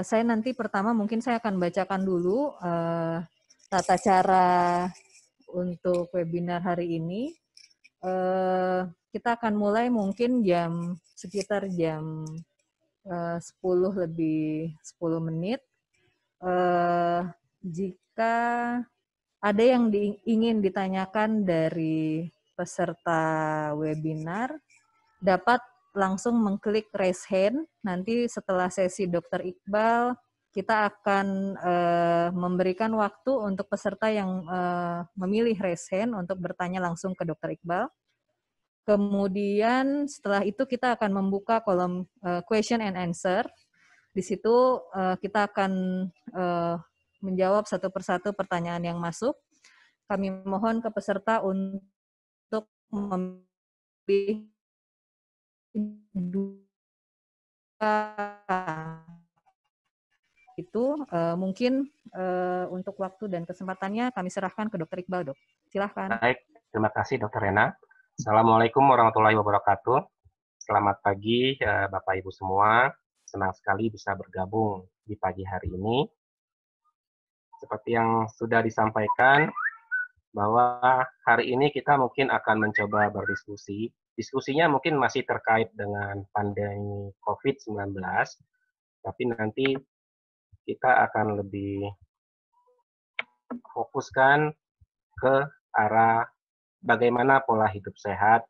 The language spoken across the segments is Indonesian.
saya nanti pertama mungkin saya akan bacakan dulu tata cara untuk webinar hari ini. Kita akan mulai mungkin sekitar jam 10 lebih 10 menit. Jika ada yang ingin ditanyakan dari peserta webinar, dapat langsung mengklik raise hand. Nanti setelah sesi Dr. Iqbal, kita akan memberikan waktu untuk peserta yang memilih raise hand untuk bertanya langsung ke Dr. Iqbal. Kemudian setelah itu kita akan membuka kolom question and answer. Di situ kita akan menjawab satu persatu pertanyaan yang masuk. Kami mohon ke peserta untuk memilih itu mungkin untuk waktu dan kesempatannya kami serahkan ke Dr. Iqbal, Dok. Silahkan. Baik, terima kasih Dr. Rena. Assalamualaikum warahmatullahi wabarakatuh. Selamat pagi Bapak Ibu semua. Senang sekali bisa bergabung di pagi hari ini. Seperti yang sudah disampaikan, bahwa hari ini kita mungkin akan mencoba berdiskusi. Diskusinya mungkin masih terkait dengan pandemi COVID-19, tapi nanti kita akan lebih fokuskan ke arah bagaimana pola hidup sehat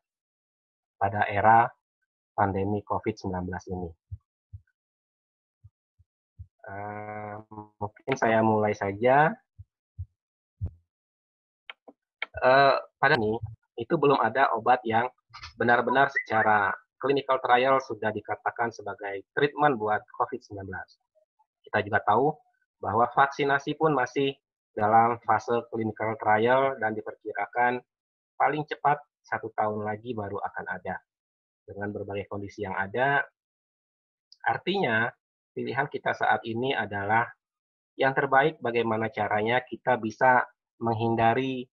pada era pandemi COVID-19 ini. Mungkin saya mulai saja. Pada ini, itu belum ada obat yang benar-benar secara clinical trial sudah dikatakan sebagai treatment buat COVID-19. Kita juga tahu bahwa vaksinasi pun masih dalam fase clinical trial dan diperkirakan paling cepat 1 tahun lagi baru akan ada. Dengan berbagai kondisi yang ada, artinya pilihan kita saat ini adalah yang terbaik bagaimana caranya kita bisa menghindari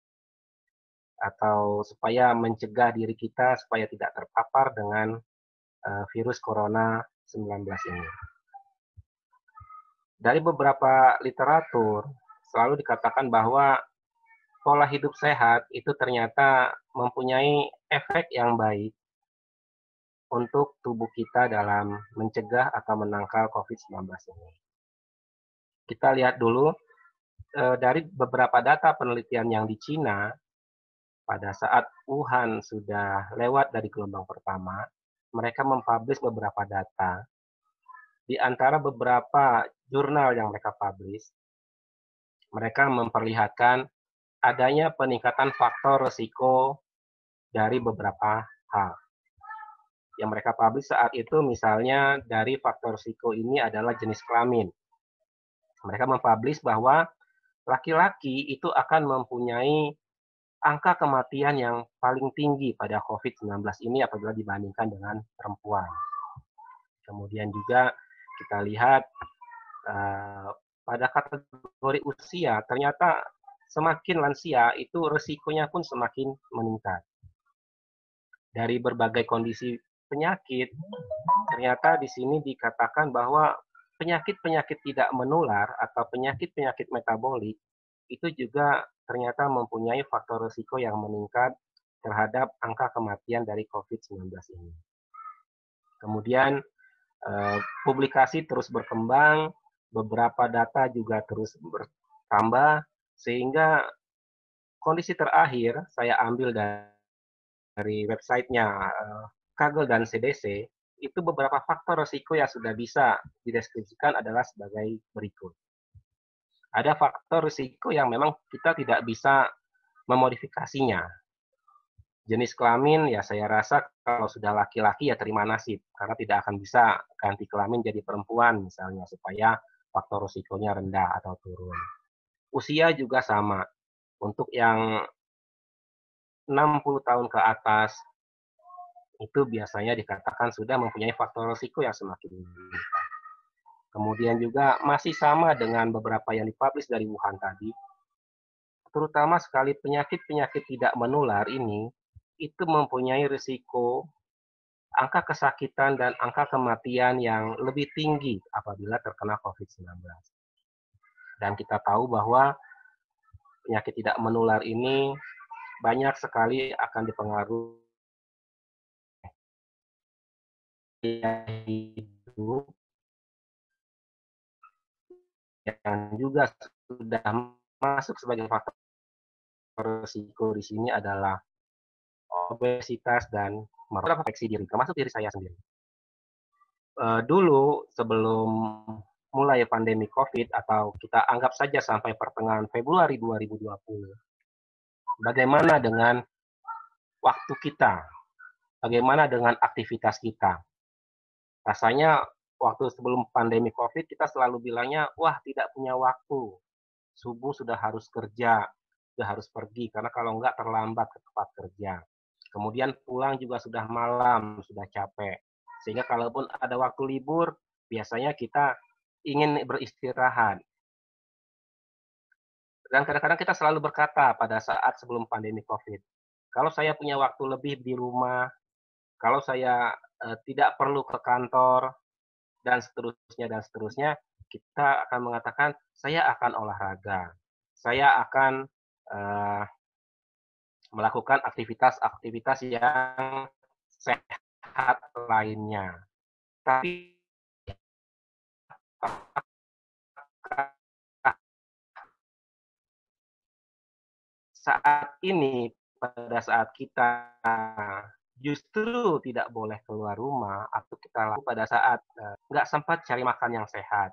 atau supaya mencegah diri kita supaya tidak terpapar dengan virus corona 19 ini. Dari beberapa literatur selalu dikatakan bahwa pola hidup sehat itu ternyata mempunyai efek yang baik untuk tubuh kita dalam mencegah atau menangkal COVID-19 ini. Kita lihat dulu dari beberapa data penelitian yang di Cina, pada saat Wuhan sudah lewat dari gelombang pertama, mereka mempublish beberapa data. Di antara beberapa jurnal yang mereka publish, mereka memperlihatkan adanya peningkatan faktor risiko dari beberapa hal. Yang mereka publish saat itu misalnya dari faktor risiko ini adalah jenis kelamin. Mereka mempublish bahwa laki-laki itu akan mempunyai angka kematian yang paling tinggi pada COVID-19 ini apabila dibandingkan dengan perempuan. Kemudian juga kita lihat pada kategori usia, ternyata semakin lansia itu resikonya pun semakin meningkat. Dari berbagai kondisi penyakit, ternyata di sini dikatakan bahwa penyakit-penyakit tidak menular atau penyakit-penyakit metabolik itu juga ternyata mempunyai faktor risiko yang meningkat terhadap angka kematian dari COVID-19 ini. Kemudian publikasi terus berkembang, beberapa data juga terus bertambah, sehingga kondisi terakhir saya ambil dari websitenya Kaggle dan CDC, itu beberapa faktor risiko yang sudah bisa dideskripsikan adalah sebagai berikut. Ada faktor risiko yang memang kita tidak bisa memodifikasinya. Jenis kelamin, ya saya rasa kalau sudah laki-laki ya terima nasib, karena tidak akan bisa ganti kelamin jadi perempuan misalnya, supaya faktor risikonya rendah atau turun. Usia juga sama. Untuk yang 60 tahun ke atas, itu biasanya dikatakan sudah mempunyai faktor risiko yang semakin meningkat. Kemudian juga masih sama dengan beberapa yang dipublish dari Wuhan tadi, terutama sekali penyakit-penyakit tidak menular ini, itu mempunyai risiko angka kesakitan dan angka kematian yang lebih tinggi apabila terkena COVID-19. Dan kita tahu bahwa penyakit tidak menular ini banyak sekali akan dipengaruhi hidup yang juga sudah masuk sebagai faktor risiko di sini adalah obesitas dan merefleksi diri, termasuk diri saya sendiri. Dulu sebelum mulai pandemi COVID atau kita anggap saja sampai pertengahan Februari 2020, bagaimana dengan waktu kita? Bagaimana dengan aktivitas kita? Rasanya waktu sebelum pandemi COVID kita selalu bilangnya, wah tidak punya waktu. Subuh sudah harus kerja, sudah harus pergi, karena kalau enggak terlambat ke tempat kerja. Kemudian pulang juga sudah malam, sudah capek. Sehingga kalaupun ada waktu libur, biasanya kita ingin beristirahat. Dan kadang-kadang kita selalu berkata pada saat sebelum pandemi COVID, kalau saya punya waktu lebih di rumah, kalau saya tidak perlu ke kantor, dan seterusnya, kita akan mengatakan, saya akan olahraga, saya akan melakukan aktivitas-aktivitas yang sehat lainnya. Tapi saat ini, pada saat kita justru tidak boleh keluar rumah, atau kita lakukan pada saat nggak sempat cari makan yang sehat.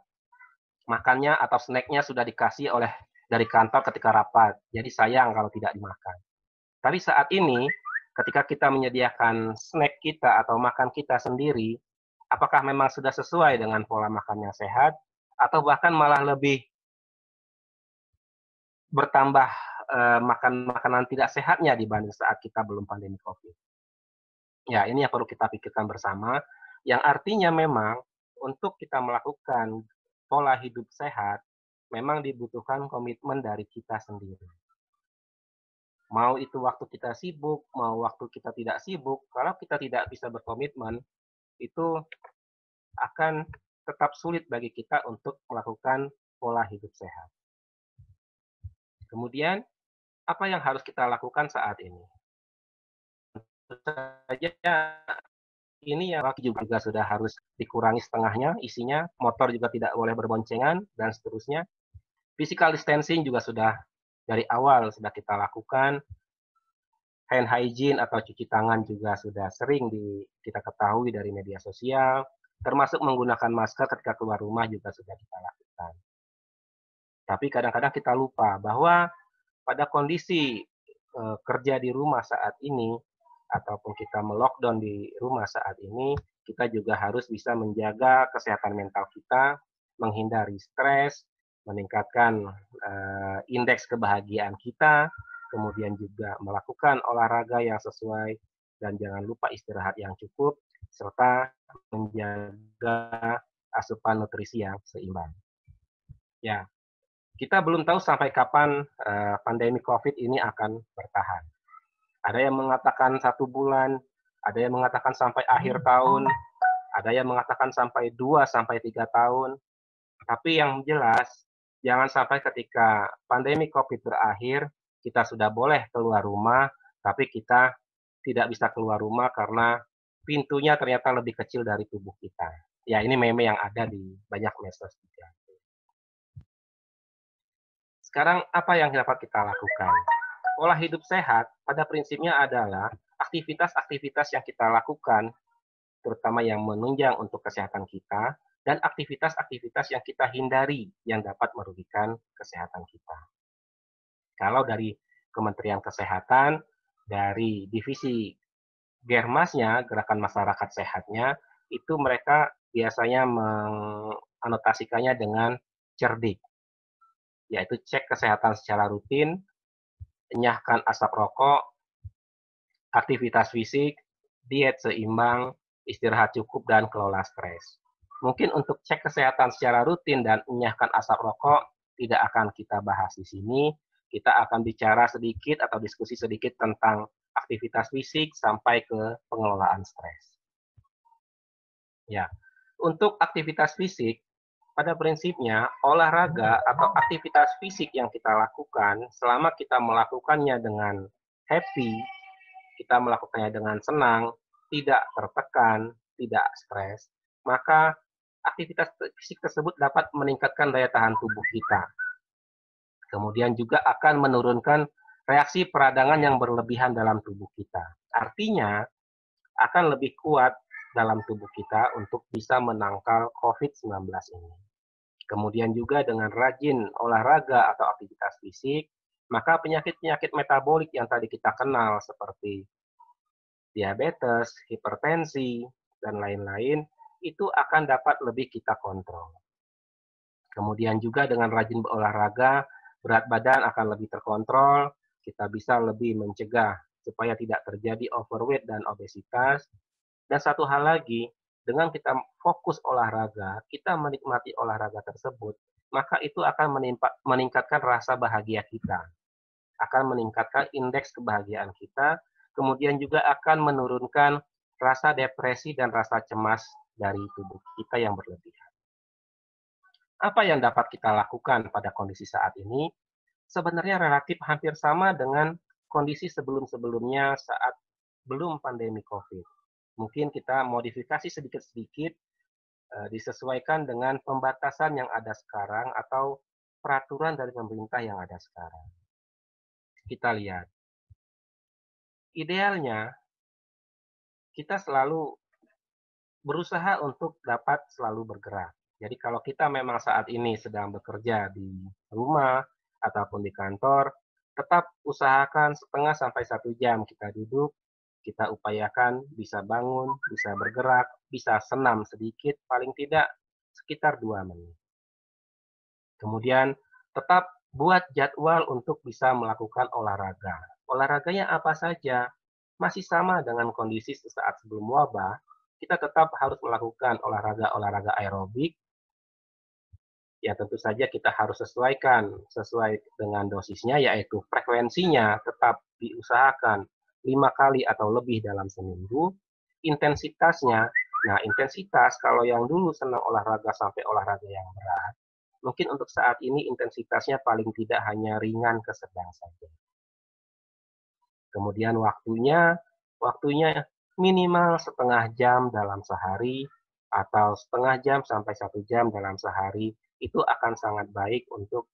Makannya atau snacknya sudah dikasih oleh dari kantor ketika rapat, jadi sayang kalau tidak dimakan. Tapi saat ini, ketika kita menyediakan snack kita atau makan kita sendiri, apakah memang sudah sesuai dengan pola makan yang sehat, atau bahkan malah lebih bertambah makan makanan tidak sehatnya dibanding saat kita belum pandemi COVID. Ya, ini yang perlu kita pikirkan bersama, yang artinya memang untuk kita melakukan pola hidup sehat, memang dibutuhkan komitmen dari kita sendiri. Mau itu waktu kita sibuk, mau waktu kita tidak sibuk, kalau kita tidak bisa berkomitmen, itu akan tetap sulit bagi kita untuk melakukan pola hidup sehat. Kemudian, apa yang harus kita lakukan saat ini? Tentu saja ini yang juga sudah harus dikurangi setengahnya isinya, motor juga tidak boleh berboncengan, dan seterusnya. Physical distancing juga sudah dari awal sudah kita lakukan. Hand hygiene atau cuci tangan juga sudah sering kita ketahui dari media sosial, termasuk menggunakan masker ketika keluar rumah juga sudah kita lakukan. Tapi kadang-kadang kita lupa bahwa pada kondisi kerja di rumah saat ini, ataupun kita melockdown di rumah saat ini, kita juga harus bisa menjaga kesehatan mental kita, menghindari stres, meningkatkan indeks kebahagiaan kita, kemudian juga melakukan olahraga yang sesuai, dan jangan lupa istirahat yang cukup, serta menjaga asupan nutrisi yang seimbang. Ya, kita belum tahu sampai kapan pandemi COVID ini akan bertahan. Ada yang mengatakan 1 bulan, ada yang mengatakan sampai akhir tahun, ada yang mengatakan sampai 2 sampai 3 tahun. Tapi yang jelas, jangan sampai ketika pandemi COVID berakhir, kita sudah boleh keluar rumah, tapi kita tidak bisa keluar rumah karena pintunya ternyata lebih kecil dari tubuh kita. Ya, ini meme yang ada di banyak medsos juga. Sekarang apa yang dapat kita lakukan? Pola hidup sehat pada prinsipnya adalah aktivitas-aktivitas yang kita lakukan, terutama yang menunjang untuk kesehatan kita, dan aktivitas-aktivitas yang kita hindari yang dapat merugikan kesehatan kita. Kalau dari Kementerian Kesehatan, dari divisi Germasnya, Gerakan Masyarakat Sehatnya, itu mereka biasanya menganotasikannya dengan cerdik, yaitu cek kesehatan secara rutin, enyahkan asap rokok, aktivitas fisik, diet seimbang, istirahat cukup, dan kelola stres. Mungkin untuk cek kesehatan secara rutin dan enyahkan asap rokok tidak akan kita bahas di sini. Kita akan bicara sedikit atau diskusi sedikit tentang aktivitas fisik sampai ke pengelolaan stres. Ya, untuk aktivitas fisik, pada prinsipnya olahraga atau aktivitas fisik yang kita lakukan, selama kita melakukannya dengan happy, kita melakukannya dengan senang, tidak tertekan, tidak stres, maka aktivitas fisik tersebut dapat meningkatkan daya tahan tubuh kita. Kemudian juga akan menurunkan reaksi peradangan yang berlebihan dalam tubuh kita. Artinya, akan lebih kuat dalam tubuh kita untuk bisa menangkal COVID-19 ini. Kemudian juga dengan rajin olahraga atau aktivitas fisik, maka penyakit-penyakit metabolik yang tadi kita kenal seperti diabetes, hipertensi, dan lain-lain, itu akan dapat lebih kita kontrol. Kemudian juga dengan rajin berolahraga, berat badan akan lebih terkontrol, kita bisa lebih mencegah supaya tidak terjadi overweight dan obesitas. Dan satu hal lagi, dengan kita fokus olahraga, kita menikmati olahraga tersebut, maka itu akan meningkatkan rasa bahagia kita, akan meningkatkan indeks kebahagiaan kita, kemudian juga akan menurunkan rasa depresi dan rasa cemas dari tubuh kita yang berlebihan. Apa yang dapat kita lakukan pada kondisi saat ini? Sebenarnya relatif hampir sama dengan kondisi sebelum-sebelumnya saat belum pandemi COVID. Mungkin kita modifikasi sedikit-sedikit, disesuaikan dengan pembatasan yang ada sekarang atau peraturan dari pemerintah yang ada sekarang. Kita lihat, idealnya kita selalu berusaha untuk dapat selalu bergerak. Jadi kalau kita memang saat ini sedang bekerja di rumah ataupun di kantor, tetap usahakan setengah sampai 1 jam kita duduk, kita upayakan bisa bangun, bisa bergerak, bisa senam sedikit, paling tidak sekitar 2 menit. Kemudian tetap buat jadwal untuk bisa melakukan olahraga. Olahraganya apa saja? Masih sama dengan kondisi sesaat sebelum wabah, kita tetap harus melakukan olahraga-olahraga aerobik. Ya tentu saja kita harus sesuaikan sesuai dengan dosisnya, yaitu frekuensinya tetap diusahakan 5 kali atau lebih dalam seminggu. Intensitasnya, nah intensitas kalau yang dulu senang olahraga sampai olahraga yang berat, mungkin untuk saat ini intensitasnya paling tidak hanya ringan ke sedang saja. Kemudian waktunya minimal setengah jam dalam sehari atau setengah jam sampai 1 jam dalam sehari, itu akan sangat baik untuk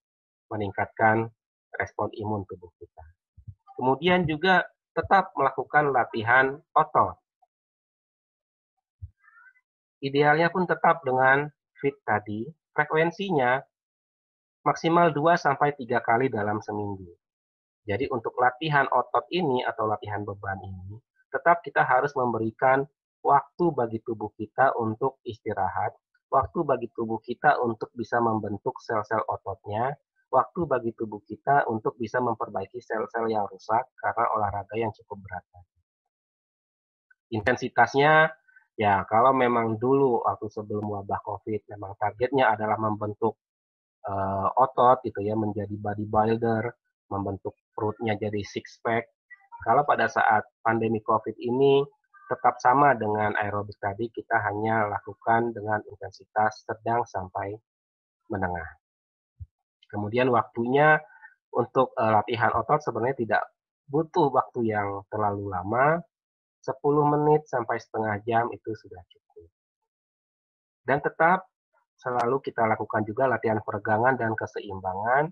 meningkatkan respon imun tubuh kita. Kemudian juga tetap melakukan latihan otot. Idealnya pun tetap dengan fit tadi, frekuensinya maksimal 2 sampai 3 kali dalam seminggu. Jadi untuk latihan otot ini atau latihan beban ini, tetap kita harus memberikan waktu bagi tubuh kita untuk istirahat, waktu bagi tubuh kita untuk bisa membentuk sel-sel ototnya, waktu bagi tubuh kita untuk bisa memperbaiki sel-sel yang rusak karena olahraga yang cukup berat. Intensitasnya, ya kalau memang dulu waktu sebelum wabah COVID, memang targetnya adalah membentuk otot gitu ya, menjadi bodybuilder, membentuk perutnya jadi six pack. Kalau pada saat pandemi COVID ini tetap sama dengan aerobik tadi, kita hanya lakukan dengan intensitas sedang sampai menengah. Kemudian waktunya untuk latihan otot sebenarnya tidak butuh waktu yang terlalu lama, 10 menit sampai setengah jam itu sudah cukup. Dan tetap selalu kita lakukan juga latihan peregangan dan keseimbangan.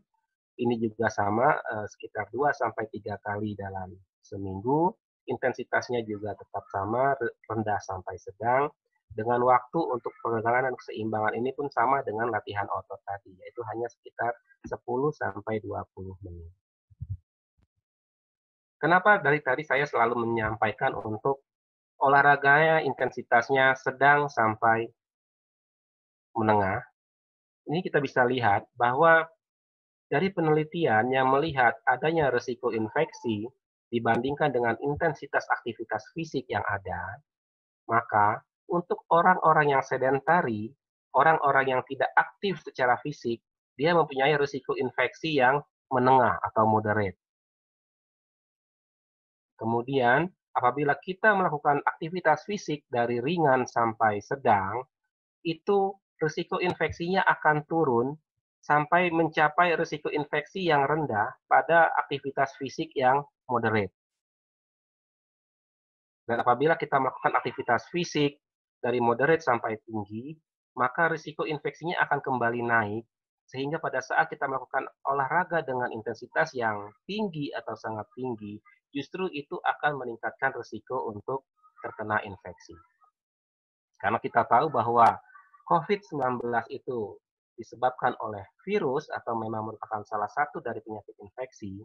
Ini juga sama, sekitar 2 sampai 3 kali dalam seminggu. Intensitasnya juga tetap sama, rendah sampai sedang. Dengan waktu untuk peregangan dan keseimbangan ini pun sama dengan latihan otot tadi, yaitu hanya sekitar 10 sampai 20 menit. Kenapa dari tadi saya selalu menyampaikan untuk olahraganya intensitasnya sedang sampai menengah? Ini kita bisa lihat bahwa dari penelitian yang melihat adanya risiko infeksi dibandingkan dengan intensitas aktivitas fisik yang ada, maka untuk orang-orang yang sedentari, orang-orang yang tidak aktif secara fisik, dia mempunyai risiko infeksi yang menengah atau moderate. Kemudian Apabila kita melakukan aktivitas fisik dari ringan sampai sedang, itu risiko infeksinya akan turun sampai mencapai risiko infeksi yang rendah pada aktivitas fisik yang moderate. Dan apabila kita melakukan aktivitas fisik dari moderate sampai tinggi, maka risiko infeksinya akan kembali naik, sehingga pada saat kita melakukan olahraga dengan intensitas yang tinggi atau sangat tinggi, justru itu akan meningkatkan risiko untuk terkena infeksi. Karena kita tahu bahwa COVID-19 itu disebabkan oleh virus atau memang merupakan salah satu dari penyakit infeksi,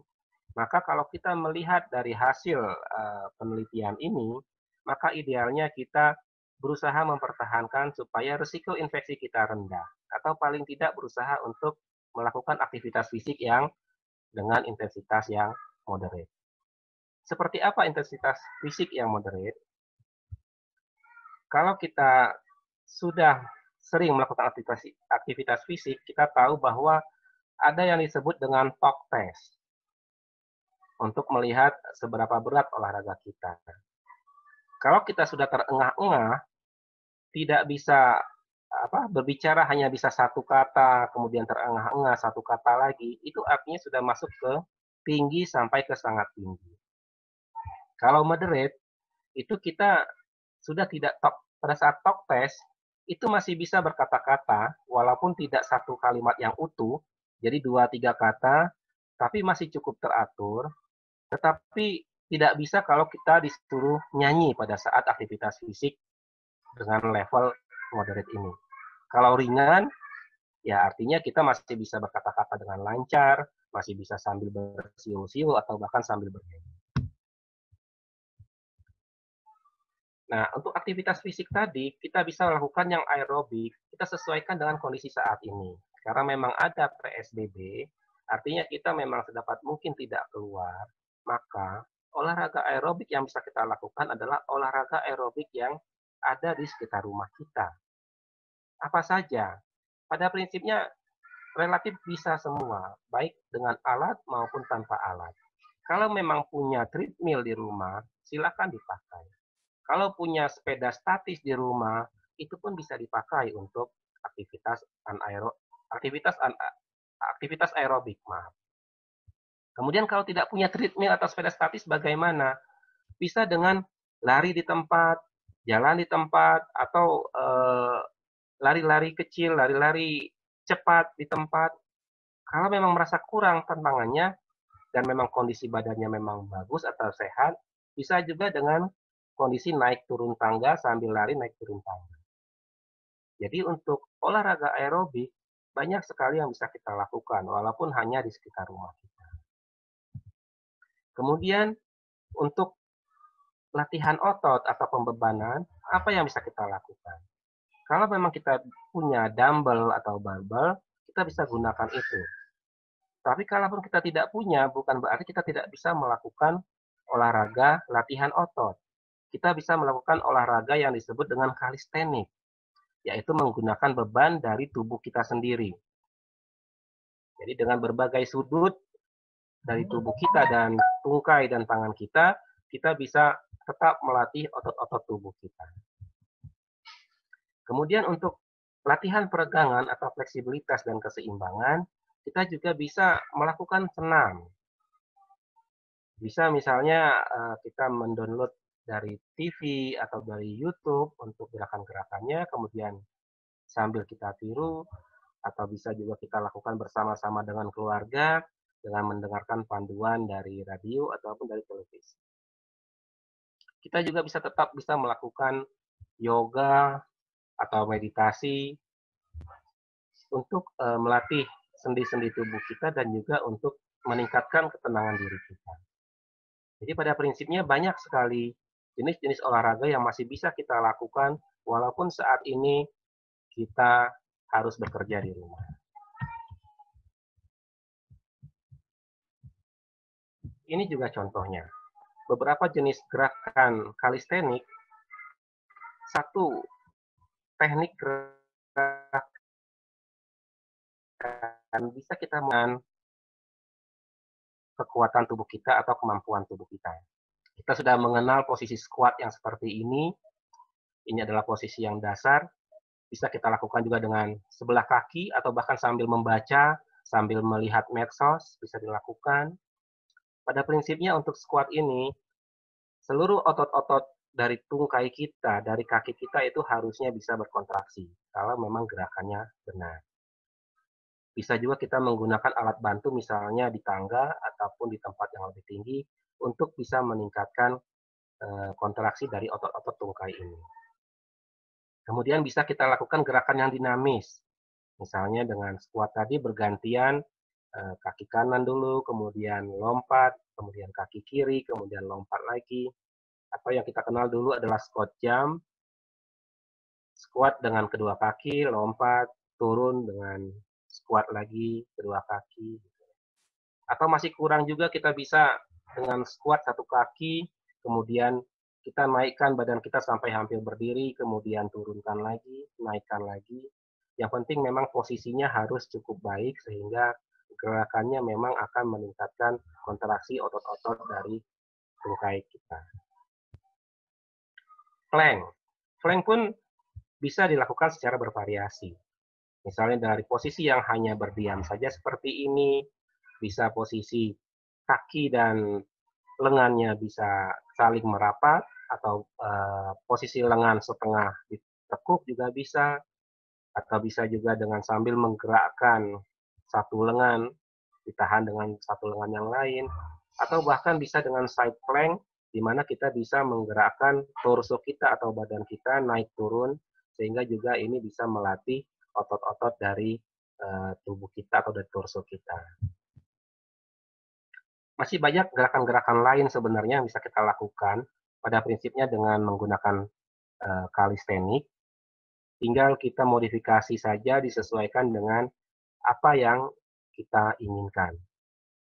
maka kalau kita melihat dari hasil penelitian ini, maka idealnya kita berusaha mempertahankan supaya risiko infeksi kita rendah, atau paling tidak berusaha untuk melakukan aktivitas fisik yang dengan intensitas yang moderate. Seperti apa intensitas fisik yang moderate? Kalau kita sudah sering melakukan aktivitas fisik, kita tahu bahwa ada yang disebut dengan talk test untuk melihat seberapa berat olahraga kita. Kalau kita sudah terengah-engah, tidak bisa berbicara hanya bisa satu kata, kemudian terengah-engah satu kata lagi, itu artinya sudah masuk ke tinggi sampai ke sangat tinggi. Kalau moderate, itu kita sudah tidak talk, pada saat talk test, itu masih bisa berkata-kata, walaupun tidak satu kalimat yang utuh, jadi 2-3 kata, tapi masih cukup teratur, tetapi tidak bisa kalau kita disuruh nyanyi pada saat aktivitas fisik dengan level moderate ini. Kalau ringan, ya artinya kita masih bisa berkata-kata dengan lancar, masih bisa sambil bersiul-siul atau bahkan sambil bernyanyi. Nah, untuk aktivitas fisik tadi, kita bisa lakukan yang aerobik, kita sesuaikan dengan kondisi saat ini. Karena memang ada PSBB, artinya kita memang sedapat mungkin tidak keluar, maka olahraga aerobik yang bisa kita lakukan adalah olahraga aerobik yang ada di sekitar rumah kita. Apa saja? Pada prinsipnya relatif bisa semua, baik dengan alat maupun tanpa alat. Kalau memang punya treadmill di rumah, silakan dipakai. Kalau punya sepeda statis di rumah, itu pun bisa dipakai untuk aktivitas anaero, aktivitas an, aktivitas aerobik, maaf. Kemudian kalau tidak punya treadmill atau sepeda statis bagaimana? Bisa dengan lari di tempat, jalan di tempat, atau lari-lari kecil, lari-lari cepat di tempat. Kalau memang merasa kurang tantangannya dan memang kondisi badannya memang bagus atau sehat, bisa juga dengan kondisi naik turun tangga sambil lari naik turun tangga. Jadi untuk olahraga aerobik banyak sekali yang bisa kita lakukan walaupun hanya di sekitar rumah kita. Kemudian untuk latihan otot atau pembebanan, apa yang bisa kita lakukan? Kalau memang kita punya dumbbell atau barbel, kita bisa gunakan itu. Tapi kalaupun kita tidak punya, bukan berarti kita tidak bisa melakukan olahraga latihan otot. Kita bisa melakukan olahraga yang disebut dengan kalistenik, yaitu menggunakan beban dari tubuh kita sendiri. Jadi dengan berbagai sudut dari tubuh kita dan tungkai dan tangan kita, kita bisa tetap melatih otot-otot tubuh kita. Kemudian untuk latihan peregangan atau fleksibilitas dan keseimbangan, kita juga bisa melakukan senam. Bisa misalnya kita mendownload dari TV atau dari YouTube untuk gerakan-gerakannya, kemudian sambil kita tiru, atau bisa juga kita lakukan bersama-sama dengan keluarga dengan mendengarkan panduan dari radio ataupun dari televisi. Kita juga bisa tetap bisa melakukan yoga atau meditasi untuk melatih sendi-sendi tubuh kita dan juga untuk meningkatkan ketenangan diri kita. Jadi pada prinsipnya banyak sekali jenis-jenis olahraga yang masih bisa kita lakukan walaupun saat ini kita harus bekerja di rumah. Ini juga contohnya. Beberapa jenis gerakan kalistenik, satu teknik gerakan bisa kita menggunakan kekuatan tubuh kita atau kemampuan tubuh kita. Kita sudah mengenal posisi squat yang seperti ini adalah posisi yang dasar, bisa kita lakukan juga dengan sebelah kaki atau bahkan sambil membaca, sambil melihat medsos, bisa dilakukan. Pada prinsipnya untuk squat ini, seluruh otot-otot dari tungkai kita, dari kaki kita itu harusnya bisa berkontraksi, kalau memang gerakannya benar. Bisa juga kita menggunakan alat bantu misalnya di tangga ataupun di tempat yang lebih tinggi untuk bisa meningkatkan kontraksi dari otot-otot tungkai ini. Kemudian bisa kita lakukan gerakan yang dinamis. Misalnya dengan squat tadi bergantian kaki kanan dulu, kemudian lompat, kemudian kaki kiri, kemudian lompat lagi. Atau yang kita kenal dulu adalah squat jump, squat dengan kedua kaki, lompat, turun dengan squat lagi, kedua kaki. Atau masih kurang juga kita bisa dengan squat satu kaki, kemudian kita naikkan badan kita sampai hampir berdiri, kemudian turunkan lagi, naikkan lagi. Yang penting memang posisinya harus cukup baik sehingga gerakannya memang akan meningkatkan kontraksi otot-otot dari tungkai kita. Plank. Plank pun bisa dilakukan secara bervariasi. Misalnya dari posisi yang hanya berdiam saja seperti ini, bisa posisi kaki dan lengannya bisa saling merapat, atau posisi lengan setengah ditekuk juga bisa, atau bisa juga dengan sambil menggerakkan satu lengan, ditahan dengan satu lengan yang lain, atau bahkan bisa dengan side plank, di mana kita bisa menggerakkan torso kita atau badan kita naik turun, sehingga juga ini bisa melatih otot-otot dari tubuh kita atau dari torso kita. Masih banyak gerakan-gerakan lain sebenarnya yang bisa kita lakukan, pada prinsipnya dengan menggunakan kalistenik, tinggal kita modifikasi saja disesuaikan dengan apa yang kita inginkan.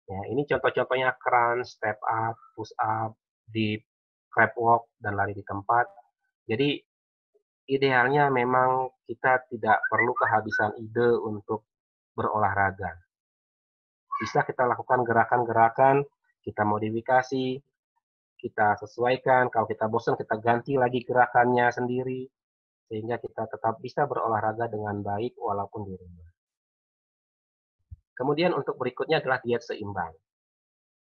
Ya, ini contoh-contohnya crunch, step up, push up, dip, crab walk, dan lari di tempat. Jadi idealnya memang kita tidak perlu kehabisan ide untuk berolahraga. Bisa kita lakukan gerakan-gerakan, kita modifikasi, kita sesuaikan, kalau kita bosan kita ganti lagi gerakannya sendiri, sehingga kita tetap bisa berolahraga dengan baik walaupun di rumah. Kemudian untuk berikutnya adalah diet seimbang.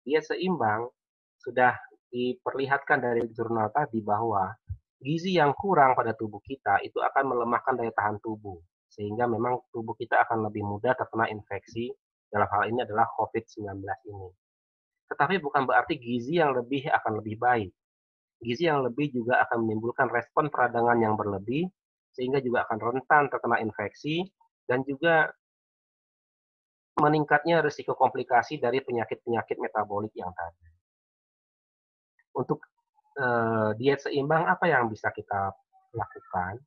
Diet seimbang sudah diperlihatkan dari jurnal tadi bahwa gizi yang kurang pada tubuh kita itu akan melemahkan daya tahan tubuh, sehingga memang tubuh kita akan lebih mudah terkena infeksi, dalam hal ini adalah COVID-19 ini. Tetapi bukan berarti gizi yang lebih akan lebih baik. Gizi yang lebih juga akan menimbulkan respon peradangan yang berlebih, sehingga juga akan rentan terkena infeksi, dan juga meningkatnya risiko komplikasi dari penyakit-penyakit metabolik yang tadi. Untuk diet seimbang apa yang bisa kita lakukan?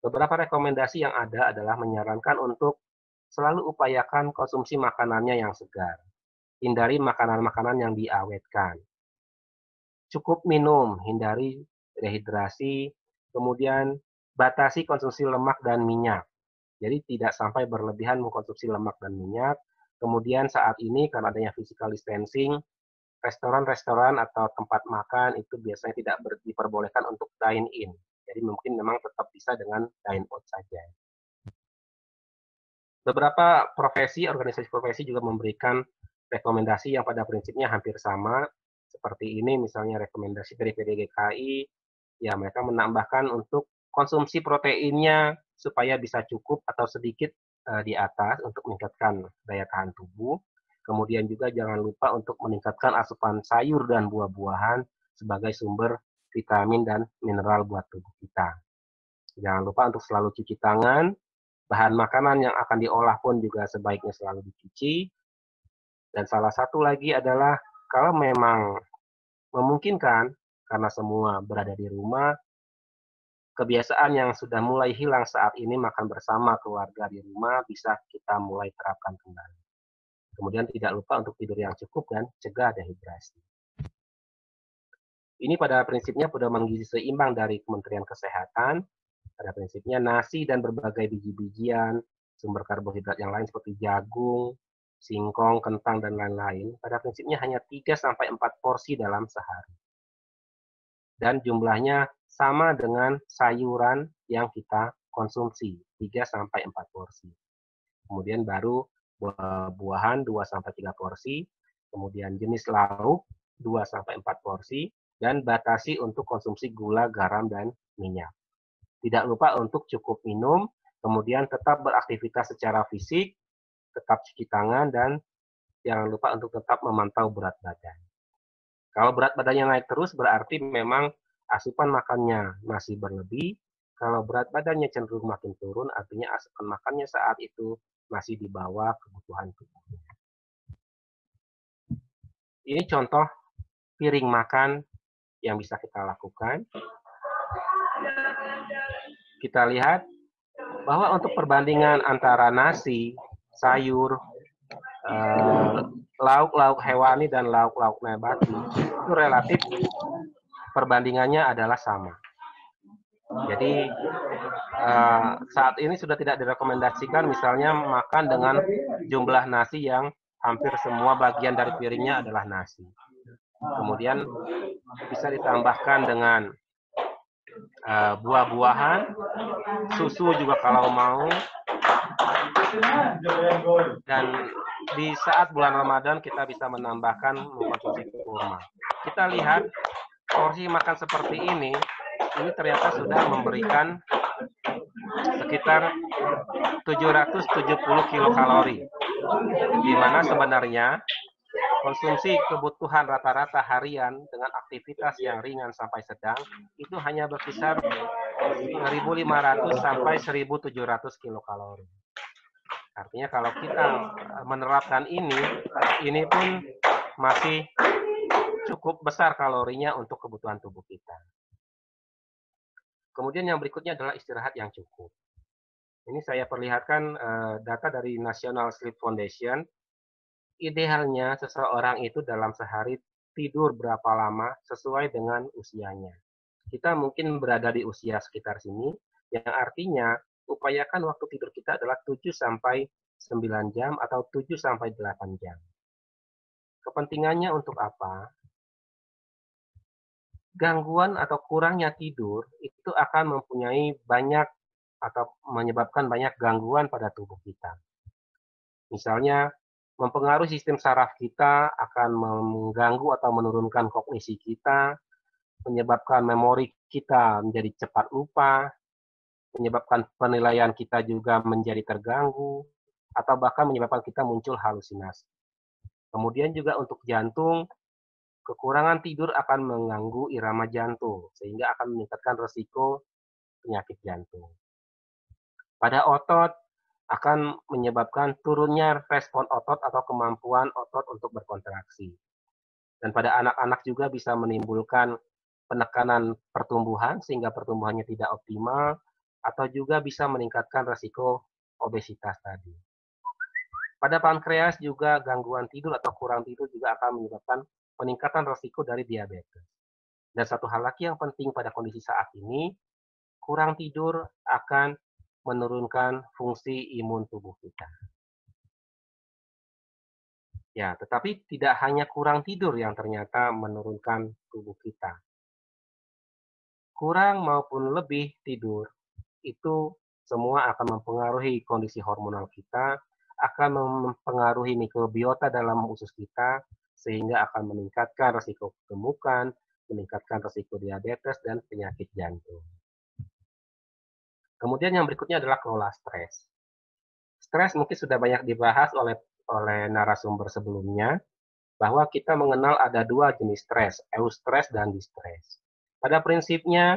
Beberapa rekomendasi yang ada adalah menyarankan untuk selalu upayakan konsumsi makanannya yang segar. Hindari makanan-makanan yang diawetkan. Cukup minum, hindari dehidrasi, kemudian batasi konsumsi lemak dan minyak. Jadi tidak sampai berlebihan mengkonsumsi lemak dan minyak. Kemudian saat ini karena adanya physical distancing, restoran-restoran atau tempat makan itu biasanya tidak diperbolehkan untuk dine in. Jadi mungkin memang tetap bisa dengan dine out saja. Beberapa profesi, organisasi profesi juga memberikan rekomendasi yang pada prinsipnya hampir sama. Seperti ini misalnya rekomendasi dari PDGKI, ya mereka menambahkan untuk konsumsi proteinnya supaya bisa cukup atau sedikit di atas untuk meningkatkan daya tahan tubuh. Kemudian juga jangan lupa untuk meningkatkan asupan sayur dan buah-buahan sebagai sumber vitamin dan mineral buat tubuh kita. Jangan lupa untuk selalu cuci tangan, bahan makanan yang akan diolah pun juga sebaiknya selalu dicuci. Dan salah satu lagi adalah kalau memang memungkinkan, karena semua berada di rumah, kebiasaan yang sudah mulai hilang saat ini makan bersama keluarga di rumah bisa kita mulai terapkan kembali. Kemudian tidak lupa untuk tidur yang cukup dan cegah dehidrasi. Ini pada prinsipnya pedoman gizi seimbang dari Kementerian Kesehatan. Pada prinsipnya nasi dan berbagai biji-bijian, sumber karbohidrat yang lain seperti jagung, singkong, kentang, dan lain-lain, pada prinsipnya hanya 3-4 porsi dalam sehari. dan jumlahnya sama dengan sayuran yang kita konsumsi, 3-4 porsi. Kemudian baru buah-buahan 2-3 porsi, kemudian jenis lauk 2-4 porsi, dan batasi untuk konsumsi gula, garam, dan minyak. Tidak lupa untuk cukup minum, kemudian tetap beraktivitas secara fisik, tetap cuci tangan, dan jangan lupa untuk tetap memantau berat badan. Kalau berat badannya naik terus berarti memang asupan makannya masih berlebih. Kalau berat badannya cenderung makin turun, artinya asupan makannya saat itu masih di bawah kebutuhan tubuhnya. Ini contoh piring makan yang bisa kita lakukan. Kita lihat bahwa untuk perbandingan antara nasi, sayur, lauk-lauk hewani dan lauk-lauk nabati itu relatif perbandingannya adalah sama. Jadi saat ini sudah tidak direkomendasikan misalnya makan dengan jumlah nasi yang hampir semua bagian dari piringnya adalah nasi. Kemudian bisa ditambahkan dengan buah-buahan, susu juga kalau mau. Dan di saat bulan Ramadan kita bisa menambahkan mengkonsumsi kurma. Kita lihat porsi makan seperti ini ternyata sudah memberikan sekitar 770 kilokalori, di mana sebenarnya konsumsi kebutuhan rata-rata harian dengan aktivitas yang ringan sampai sedang itu hanya berkisar 1.500 sampai 1.700 kilokalori. Artinya kalau kita menerapkan ini pun masih cukup besar kalorinya untuk kebutuhan tubuh kita. Kemudian yang berikutnya adalah istirahat yang cukup. Ini saya perlihatkan data dari National Sleep Foundation. Idealnya seseorang itu dalam sehari tidur berapa lama sesuai dengan usianya. Kita mungkin berada di usia sekitar sini, yang artinya upayakan waktu tidur kita adalah 7-9 jam atau 7-8 jam. Kepentingannya untuk apa? Gangguan atau kurangnya tidur itu akan mempunyai banyak atau menyebabkan banyak gangguan pada tubuh kita. Misalnya, mempengaruhi sistem saraf kita, akan mengganggu atau menurunkan kognisi kita, menyebabkan memori kita menjadi cepat lupa, menyebabkan penilaian kita juga menjadi terganggu, atau bahkan menyebabkan kita muncul halusinasi. Kemudian juga untuk jantung, kekurangan tidur akan mengganggu irama jantung, sehingga akan meningkatkan risiko penyakit jantung. Pada otot, akan menyebabkan turunnya respon otot atau kemampuan otot untuk berkontraksi. Dan pada anak-anak juga bisa menimbulkan penekanan pertumbuhan sehingga pertumbuhannya tidak optimal, atau juga bisa meningkatkan risiko obesitas tadi. Pada pankreas juga gangguan tidur atau kurang tidur juga akan menyebabkan peningkatan risiko dari diabetes. Dan satu hal lagi yang penting pada kondisi saat ini, kurang tidur akan menurunkan fungsi imun tubuh kita. Ya, tetapi tidak hanya kurang tidur yang ternyata menurunkan tubuh kita. Kurang maupun lebih tidur, itu semua akan mempengaruhi kondisi hormonal kita, akan mempengaruhi mikrobiota dalam usus kita, sehingga akan meningkatkan risiko kegemukan, meningkatkan risiko diabetes, dan penyakit jantung. Kemudian yang berikutnya adalah kelola stres. Stres mungkin sudah banyak dibahas oleh narasumber sebelumnya, bahwa kita mengenal ada dua jenis stres, eustress dan distress. Pada prinsipnya,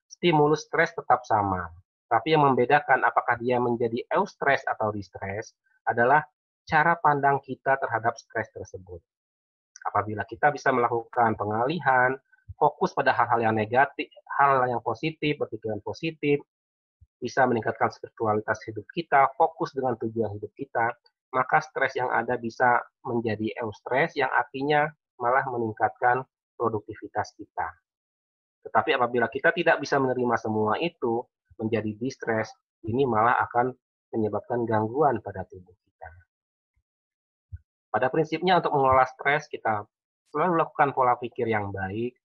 stimulus stres tetap sama, tapi yang membedakan apakah dia menjadi eustress atau distress adalah cara pandang kita terhadap stres tersebut. Apabila kita bisa melakukan pengalihan, fokus pada hal-hal yang negatif, hal yang positif, berpikiran positif, bisa meningkatkan spiritualitas hidup kita, fokus dengan tujuan hidup kita, maka stres yang ada bisa menjadi eustress, yang artinya malah meningkatkan produktivitas kita. Tetapi apabila kita tidak bisa menerima semua itu, menjadi distress, ini malah akan menyebabkan gangguan pada tubuh kita. Pada prinsipnya untuk mengelola stres, kita selalu lakukan pola pikir yang baik,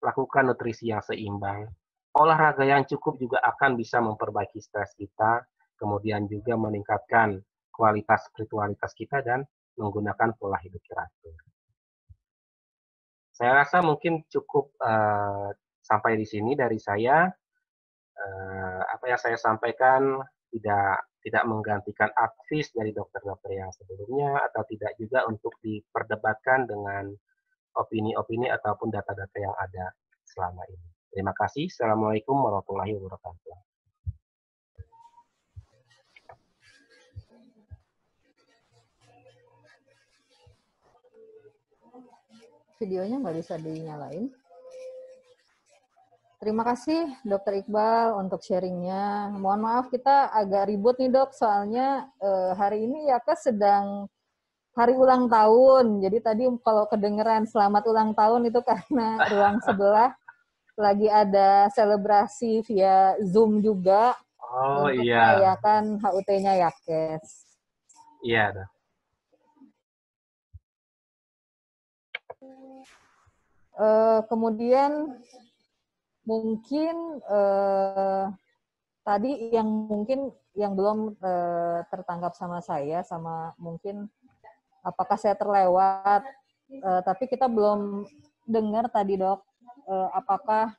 lakukan nutrisi yang seimbang. Olahraga yang cukup juga akan bisa memperbaiki stres kita, kemudian juga meningkatkan kualitas spiritualitas kita dan menggunakan pola hidup teratur. Saya rasa mungkin cukup sampai di sini dari saya. Apa yang saya sampaikan tidak menggantikan advies dari dokter-dokter yang sebelumnya atau tidak juga untuk diperdebatkan dengan opini-opini ataupun data-data yang ada selama ini. Terima kasih. Assalamualaikum warahmatullahi wabarakatuh. Videonya nggak bisa dinyalain. Terima kasih Dokter Iqbal untuk sharingnya. Mohon maaf kita agak ribut nih dok, soalnya hari ini Yakes sedang hari ulang tahun. Jadi tadi kalau kedengeran selamat ulang tahun itu karena ruang sebelah lagi ada selebrasi via Zoom juga Oh untuk iya, merayakan HUT-nya Yakes. iya dok. Kemudian mungkin tadi yang mungkin yang belum tertangkap sama saya, sama mungkin apakah saya terlewat, tapi kita belum dengar tadi dok, apakah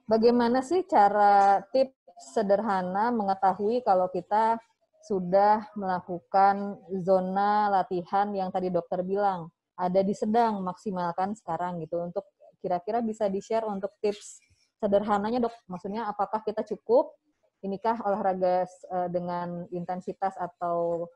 bagaimana sih cara tips sederhana mengetahui kalau kita sudah melakukan zona latihan yang tadi dokter bilang, ada di sedang, maksimalkan sekarang gitu, untuk kira-kira bisa di-share untuk tips sederhananya dok, maksudnya apakah kita cukup, inikah olahraga dengan intensitas atau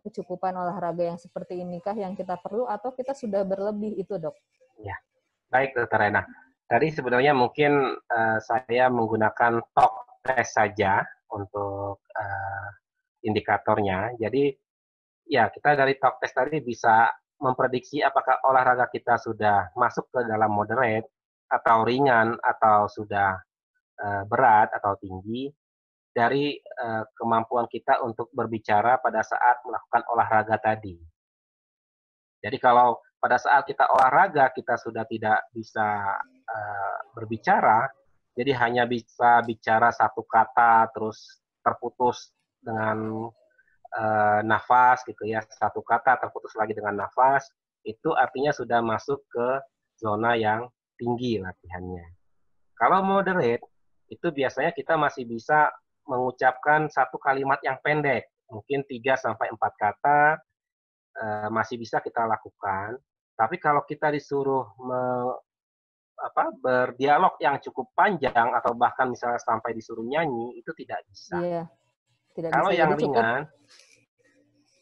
kecukupan olahraga yang seperti inikah yang kita perlu, atau kita sudah berlebih itu dok? Ya, baik dokter Rena. Tadi sebenarnya mungkin saya menggunakan talk test saja untuk indikatornya. Jadi ya kita dari talk test tadi bisa memprediksi apakah olahraga kita sudah masuk ke dalam moderate atau ringan atau sudah berat atau tinggi dari kemampuan kita untuk berbicara pada saat melakukan olahraga tadi. Jadi kalau pada saat kita olahraga kita sudah tidak bisa berbicara, jadi hanya bisa bicara satu kata terus terputus dengan nafas gitu ya, satu kata terputus lagi dengan nafas, itu artinya sudah masuk ke zona yang tinggi latihannya. Kalau moderate, itu biasanya kita masih bisa mengucapkan satu kalimat yang pendek, mungkin 3-4 kata, masih bisa kita lakukan. Tapi kalau kita disuruh berdialog yang cukup panjang atau bahkan misalnya sampai disuruh nyanyi, itu tidak bisa. Iya, tidak Kalau bisa, yang jadi cukup. ringan,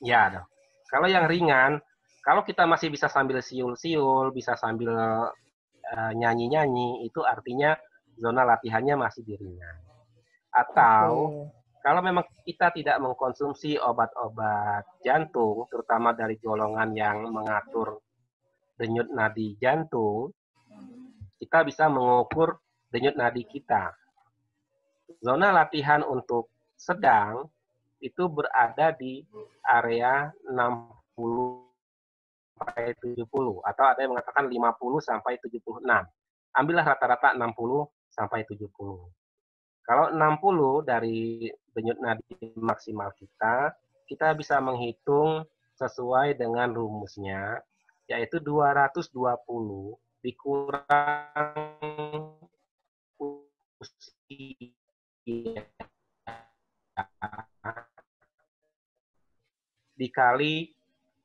ya dong. Kalau yang ringan, kalau kita masih bisa sambil siul-siul, bisa sambil nyanyi-nyanyi, itu artinya zona latihannya masih di ringan. Atau Oke. kalau memang kita tidak mengkonsumsi obat-obat jantung, terutama dari golongan yang mengatur denyut nadi jantung, kita bisa mengukur denyut nadi kita. Zona latihan untuk sedang itu berada di area 60 sampai 70 atau ada yang mengatakan 50 sampai 76. Ambillah rata-rata 60 sampai 70. Kalau 60 dari denyut nadi maksimal kita, kita bisa menghitung sesuai dengan rumusnya, yaitu 220 dikurang usia dikali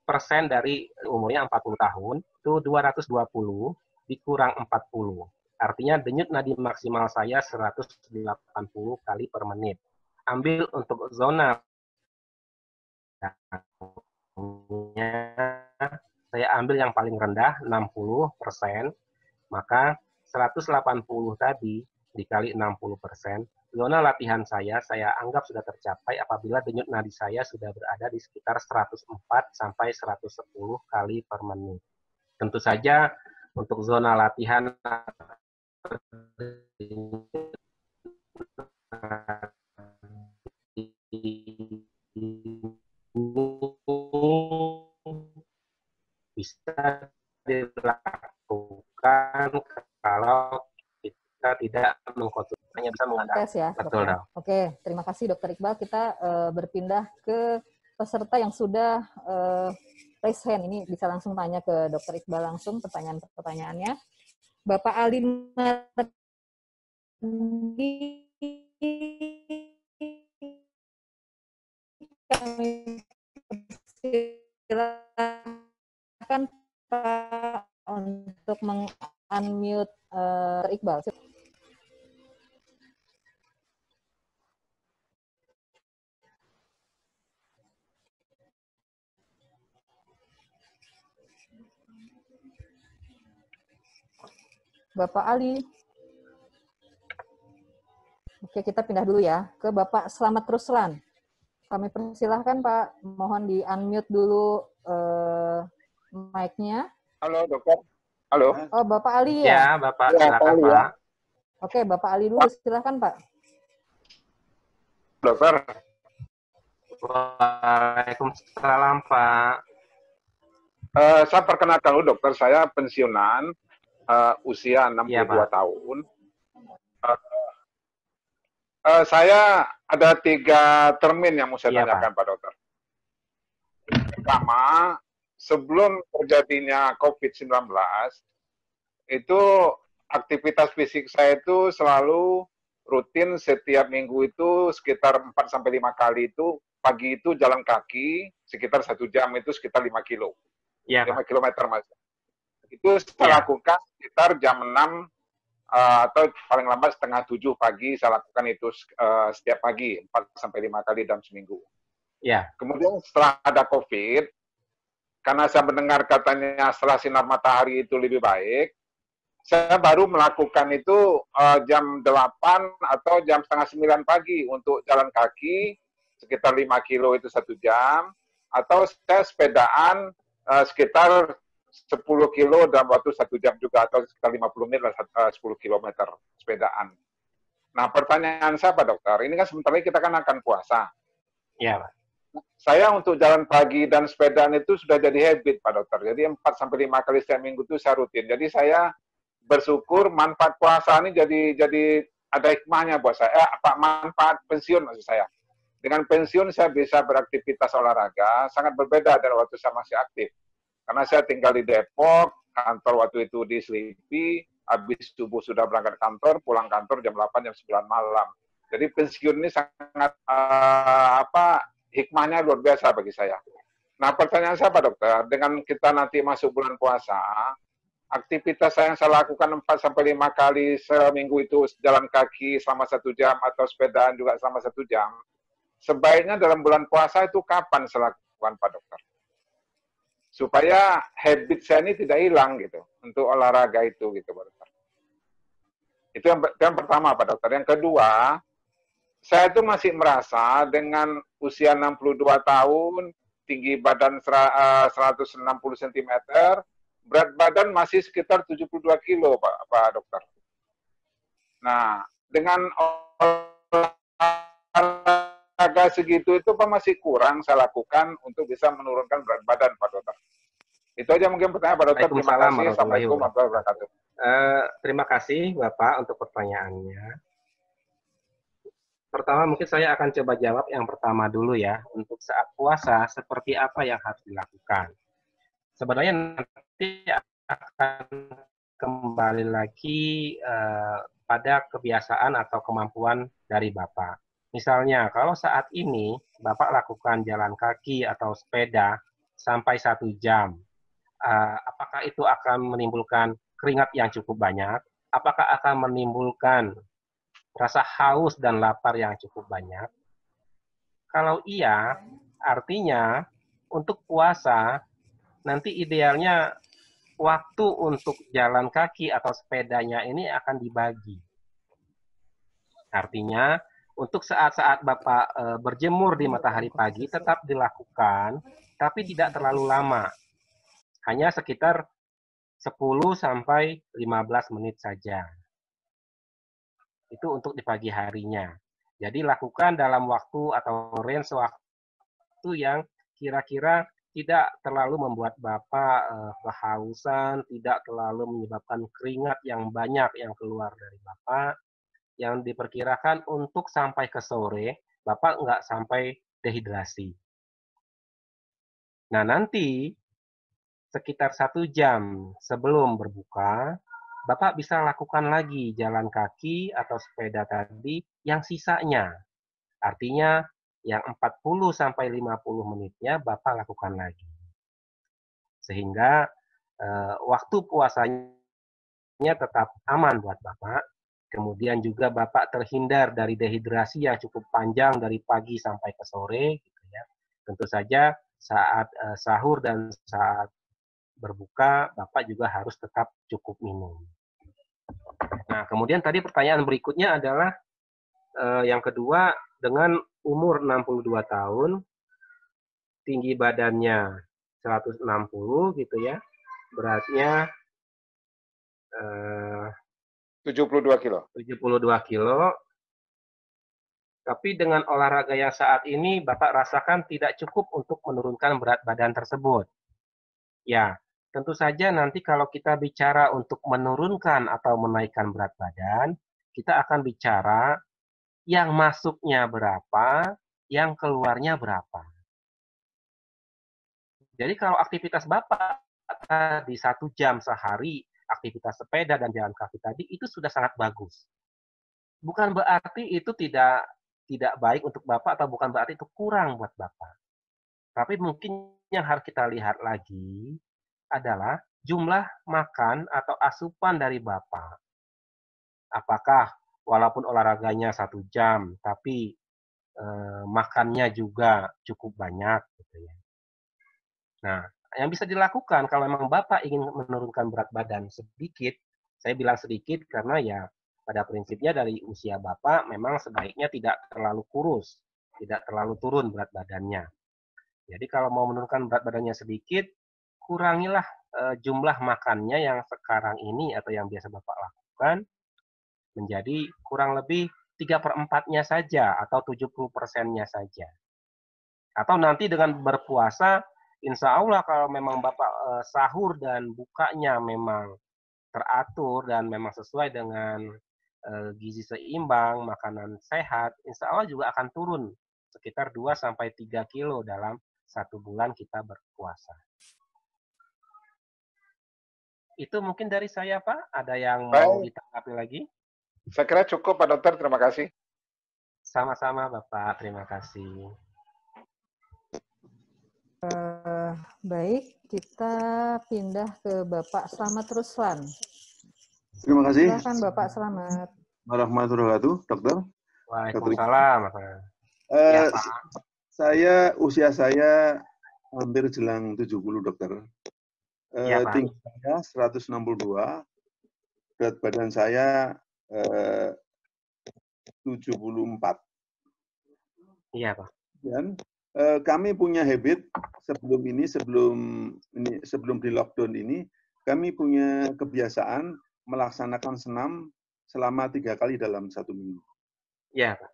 persen dari umurnya 40 tahun, itu 220 dikurang 40. Artinya denyut nadi maksimal saya 180 kali per menit. Ambil untuk zona saya ambil yang paling rendah 60%, maka 180 tadi dikali 60%, zona latihan saya anggap sudah tercapai apabila denyut nadi saya sudah berada di sekitar 104 sampai 110 kali per menit. Tentu saja untuk zona latihan bisa dilakukan swab test ya, Betul, Dok. Oke, terima kasih Dokter Iqbal. Kita berpindah ke peserta yang sudah raise hand. Ini bisa langsung tanya ke Dokter Iqbal langsung pertanyaannya. Bapak Ali Mardi, kami silakan Pak untuk meng-unmute Dokter Iqbal. Bapak Ali. Oke, kita pindah dulu ya ke Bapak Slamet Ruslan. Kami persilahkan Pak, mohon di-unmute dulu mic-nya. Halo, Dokter. Halo. Oh, Bapak Ali ya? Ya, Bapak, silakan Ali, Pak. ya. Oke, Bapak Ali dulu, silahkan Pak. Dokter. Waalaikumsalam Pak. Saya perkenalkan dulu dokter, saya pensiunan, usia 62 tahun. Saya ada 3 termin yang mau saya tanyakan Pak Dokter. Pertama, sebelum terjadinya COVID-19, itu aktivitas fisik saya itu selalu rutin setiap minggu itu sekitar 4-5 kali itu, pagi itu jalan kaki, sekitar 1 jam itu sekitar 5 kilo. 5 kilometer Mas. Itu saya lakukan sekitar jam 6 atau paling lambat setengah 7 pagi, saya lakukan itu setiap pagi, 4-5 kali dalam seminggu. Kemudian setelah ada COVID, karena saya mendengar katanya setelah sinar matahari itu lebih baik, saya baru melakukan itu jam 8 atau jam setengah 9 pagi untuk jalan kaki, sekitar 5 kilo itu 1 jam, atau saya sepedaan sekitar 10 kilo dalam waktu 1 jam juga, atau sekitar 50 menit 10 kilometer sepedaan. Nah, pertanyaan saya Pak Dokter, ini kan sebentar lagi kita kan akan puasa. Iya, Pak. Saya untuk jalan pagi dan sepedaan itu sudah jadi habit Pak Dokter. Jadi 4-5 kali setiap minggu itu saya rutin. Jadi saya bersyukur manfaat puasa ini jadi ada hikmahnya buat saya. Manfaat pensiun maksud saya. Dengan pensiun saya bisa beraktivitas olahraga, sangat berbeda dari waktu saya masih aktif. Karena saya tinggal di Depok, kantor waktu itu di Selipi, habis subuh sudah berangkat kantor, pulang kantor jam 8, jam 9 malam. Jadi pensiun ini sangat hikmahnya luar biasa bagi saya. Nah, pertanyaan saya Pak Dokter, dengan kita nanti masuk bulan puasa, aktivitas saya yang saya lakukan 4-5 kali seminggu itu jalan kaki selama 1 jam atau sepedaan juga selama 1 jam, sebaiknya dalam bulan puasa itu kapan saya lakukan Pak Dokter? Supaya habit saya ini tidak hilang gitu, untuk olahraga itu gitu Pak Dokter. Itu yang pertama Pak Dokter. Yang kedua, saya itu masih merasa dengan usia 62 tahun, tinggi badan 160 cm, berat badan masih sekitar 72 kilo Pak Dokter. Nah, dengan olahraga segitu itu Pak masih kurang saya lakukan untuk bisa menurunkan berat badan Pak Dokter. Itu aja mungkin pertanyaan Pak Dokter. Terima kasih. Assalamualaikum warahmatullahi wabarakatuh. Terima kasih Bapak untuk pertanyaannya. Pertama mungkin saya akan coba jawab yang pertama dulu ya. Untuk saat puasa, seperti apa yang harus dilakukan? Sebenarnya nanti akan kembali lagi pada kebiasaan atau kemampuan dari Bapak. Misalnya, kalau saat ini Bapak lakukan jalan kaki atau sepeda sampai 1 jam, apakah itu akan menimbulkan keringat yang cukup banyak? Apakah akan menimbulkan rasa haus dan lapar yang cukup banyak? Kalau iya, artinya untuk puasa, nanti idealnya waktu untuk jalan kaki atau sepedanya ini akan dibagi. Artinya, untuk saat-saat Bapak berjemur di matahari pagi tetap dilakukan, tapi tidak terlalu lama. Hanya sekitar 10-15 menit saja. Itu untuk di pagi harinya. Jadi lakukan dalam waktu atau range waktu yang kira-kira tidak terlalu membuat Bapak kehausan, tidak terlalu menyebabkan keringat yang banyak yang keluar dari Bapak. yang diperkirakan untuk sampai ke sore, Bapak nggak sampai dehidrasi. Nah, nanti sekitar 1 jam sebelum berbuka, Bapak bisa lakukan lagi jalan kaki atau sepeda tadi yang sisanya. Artinya yang 40 sampai 50 menitnya Bapak lakukan lagi. Sehingga waktu puasanya tetap aman buat Bapak. Kemudian juga Bapak terhindar dari dehidrasi yang cukup panjang dari pagi sampai ke sore, gitu ya. Tentu saja saat sahur dan saat berbuka, Bapak juga harus tetap cukup minum. Nah, kemudian tadi pertanyaan berikutnya adalah yang kedua, dengan umur 62 tahun, tinggi badannya 160 gitu ya, beratnya 72 kilo. 72 kilo, tapi dengan olahraga yang saat ini Bapak rasakan tidak cukup untuk menurunkan berat badan tersebut. Ya, tentu saja nanti kalau kita bicara untuk menurunkan atau menaikkan berat badan, kita akan bicara yang masuknya berapa, yang keluarnya berapa. Jadi kalau aktivitas Bapak di 1 jam sehari, aktivitas sepeda dan jalan kaki tadi, itu sudah sangat bagus. Bukan berarti itu tidak baik untuk Bapak atau bukan berarti itu kurang buat Bapak. Tapi mungkin yang harus kita lihat lagi adalah jumlah makan atau asupan dari Bapak. Apakah walaupun olahraganya 1 jam, tapi makannya juga cukup banyak, gitu ya. Nah, yang bisa dilakukan kalau memang Bapak ingin menurunkan berat badan sedikit, saya bilang sedikit karena ya pada prinsipnya dari usia Bapak memang sebaiknya tidak terlalu kurus, tidak terlalu turun berat badannya. Jadi kalau mau menurunkan berat badannya sedikit, kurangilah jumlah makannya yang sekarang ini atau yang biasa Bapak lakukan menjadi kurang lebih 3/4-nya saja atau 70%-nya saja. Atau nanti dengan berpuasa, insya Allah kalau memang Bapak sahur dan bukanya memang teratur dan memang sesuai dengan gizi seimbang, makanan sehat, insya Allah juga akan turun sekitar 2-3 kilo dalam 1 bulan kita berpuasa. Itu mungkin dari saya, Pak. Ada yang mau ditanggapi lagi? Saya kira cukup, Pak Dokter. Terima kasih. Sama-sama, Bapak. Terima kasih. Baik, kita pindah ke Bapak Slamet Ruslan. Terima kasih. Silakan Bapak Slamet. Warahmatullahi wabarakatuh, Dokter. Waalaikumsalam. Ya, Pak. Usia saya hampir jelang 70, Dokter. Ya, Pak. Tinggi saya 162, berat badan saya 74. Iya, Pak. Dan kami punya habit sebelum di lockdown ini, kami punya kebiasaan melaksanakan senam selama 3 kali dalam 1 minggu. Iya, Pak.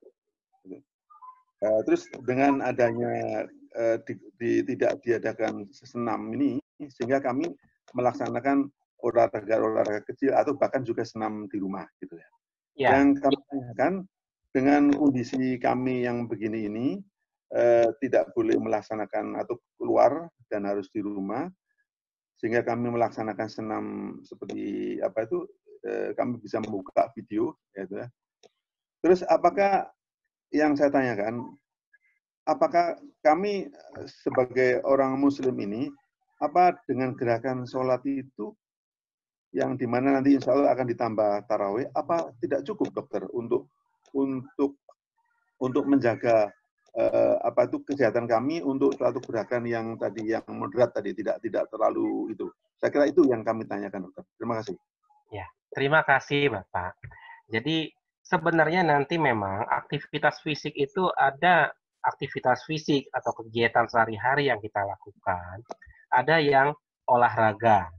Terus dengan adanya tidak diadakan senam ini, sehingga kami melaksanakan olahraga kecil atau bahkan juga senam di rumah, gitu ya. Ya. Yang kami tanyakan, dengan kondisi kami yang begini ini, tidak boleh melaksanakan atau keluar dan harus di rumah, sehingga kami melaksanakan senam seperti apa itu, kami bisa membuka video, gitu ya. Terus apakah yang saya tanyakan, apakah kami sebagai orang Muslim ini, apa dengan gerakan sholat itu, yang dimana nanti insya Allah akan ditambah tarawih, apa tidak cukup, Dokter, untuk menjaga apa itu kesehatan kami untuk suatu gerakan yang tadi yang moderat tadi, tidak terlalu itu. Saya kira itu yang kami tanyakan, Dokter. Terima kasih. Ya, terima kasih Bapak. Jadi sebenarnya nanti memang aktivitas fisik itu ada aktivitas fisik atau kegiatan sehari-hari yang kita lakukan. Ada yang olahraga.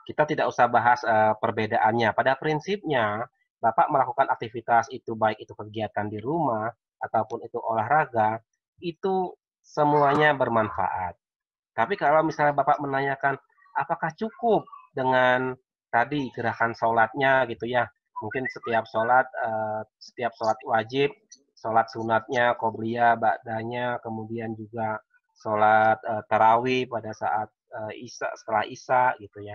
Kita tidak usah bahas perbedaannya. Pada prinsipnya, Bapak melakukan aktivitas itu, baik itu kegiatan di rumah, ataupun itu olahraga, itu semuanya bermanfaat. Tapi kalau misalnya Bapak menanyakan, apakah cukup dengan tadi gerakan sholatnya gitu ya, Mungkin setiap sholat wajib, sholat sunatnya, qobliyah, ba'danya, kemudian juga sholat tarawih pada saat isya, setelah isya gitu ya.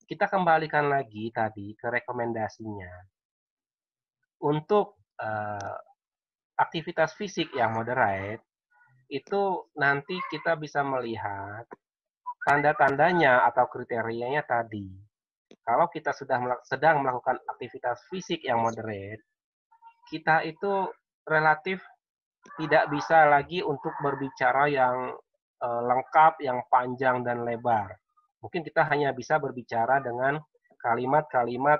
Kita kembalikan lagi tadi ke rekomendasinya. Untuk aktivitas fisik yang moderate, itu nanti kita bisa melihat tanda-tandanya atau kriterianya tadi. Kalau kita sedang melakukan aktivitas fisik yang moderate, kita itu relatif tidak bisa lagi untuk berbicara yang lengkap, yang panjang dan lebar. Mungkin kita hanya bisa berbicara dengan kalimat-kalimat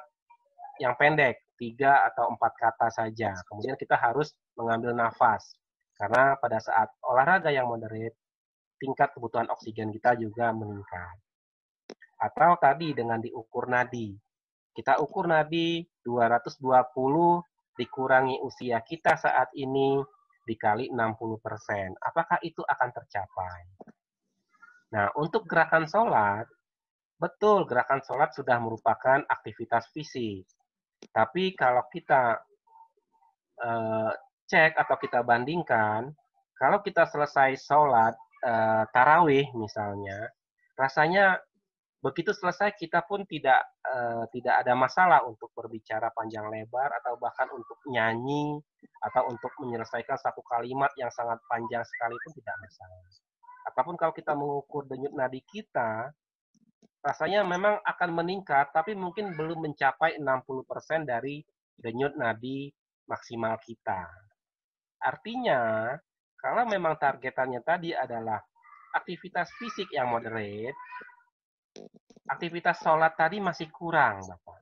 yang pendek, 3 atau 4 kata saja. Kemudian kita harus mengambil nafas. Karena pada saat olahraga yang moderate, tingkat kebutuhan oksigen kita juga meningkat. Atau tadi dengan diukur nadi. Kita ukur nadi 220 dikurangi usia kita saat ini dikali 60%. Apakah itu akan tercapai? Nah, untuk gerakan sholat, betul gerakan sholat sudah merupakan aktivitas fisik. Tapi kalau kita cek atau kita bandingkan, kalau kita selesai sholat tarawih misalnya, rasanya begitu selesai kita pun tidak ada masalah untuk berbicara panjang lebar atau bahkan untuk nyanyi atau untuk menyelesaikan satu kalimat yang sangat panjang sekalipun tidak masalah. Ataupun kalau kita mengukur denyut nadi kita, rasanya memang akan meningkat, tapi mungkin belum mencapai 60% dari denyut nadi maksimal kita. Artinya, kalau memang targetannya tadi adalah aktivitas fisik yang moderate, aktivitas sholat tadi masih kurang, Bapak.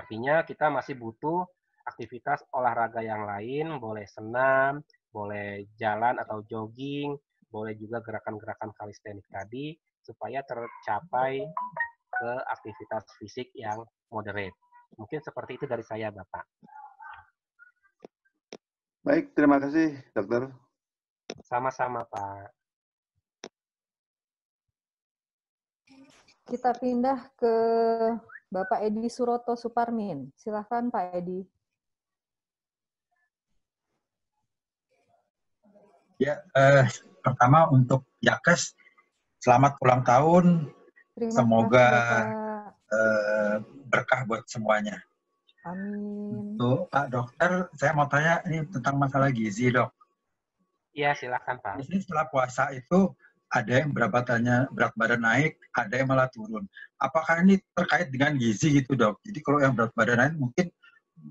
Artinya kita masih butuh aktivitas olahraga yang lain, boleh senam, boleh jalan atau jogging, boleh juga gerakan-gerakan kalistenik tadi, supaya tercapai ke aktivitas fisik yang moderate. Mungkin seperti itu dari saya, Bapak. Baik, terima kasih, Dokter. Sama-sama, Pak. Kita pindah ke Bapak Edi Suroto Suparmin. Silahkan Pak Edi. Ya, pertama untuk Yakes, selamat ulang tahun. Terima Semoga kasih, berkah buat semuanya. Amin. Untuk Pak Dokter, saya mau tanya ini tentang masalah gizi, Dok. Iya, silakan Pak. Di sini setelah puasa itu ada yang berat badan naik, ada yang malah turun. Apakah ini terkait dengan gizi gitu, Dok? Jadi kalau yang berat badan naik mungkin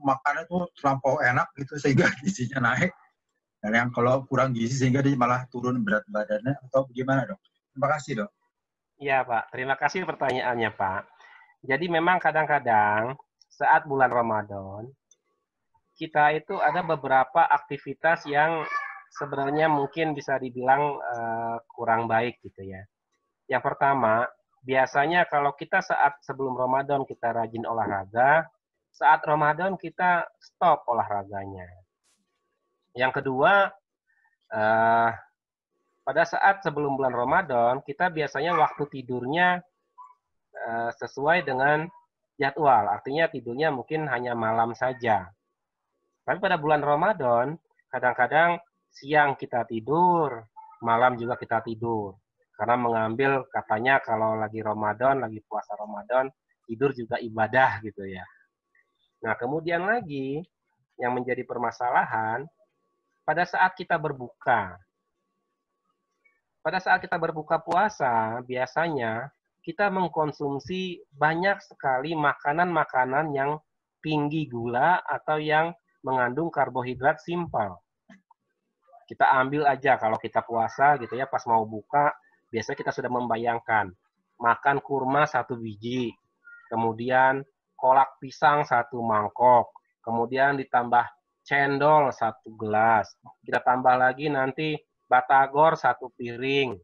makannya itu terlampau enak gitu sehingga gizinya naik. Dan yang kalau kurang gizi sehingga dia malah turun berat badannya atau bagaimana, Dok? Terima kasih, Dok. Iya, Pak. Terima kasih pertanyaannya, Pak. Jadi memang kadang-kadang saat bulan Ramadan, kita itu ada beberapa aktivitas yang sebenarnya mungkin bisa dibilang kurang baik gitu ya. Yang pertama, biasanya kalau kita saat sebelum Ramadan kita rajin olahraga, saat Ramadan kita stop olahraganya. Yang kedua, pada saat sebelum bulan Ramadan, kita biasanya waktu tidurnya sesuai dengan jadwal. Artinya tidurnya mungkin hanya malam saja. Tapi pada bulan Ramadan, kadang-kadang siang kita tidur, malam juga kita tidur. Karena mengambil katanya kalau lagi Ramadan, lagi puasa Ramadan, tidur juga ibadah gitu ya. Nah, kemudian lagi yang menjadi permasalahan, pada saat kita berbuka. Pada saat kita berbuka puasa, biasanya kita mengkonsumsi banyak sekali makanan-makanan yang tinggi gula atau yang mengandung karbohidrat simpel. Kita ambil aja kalau kita puasa gitu ya, pas mau buka, biasanya kita sudah membayangkan makan kurma 1 biji, kemudian kolak pisang 1 mangkok, kemudian ditambah cendol 1 gelas, kita tambah lagi nanti batagor 1 piring,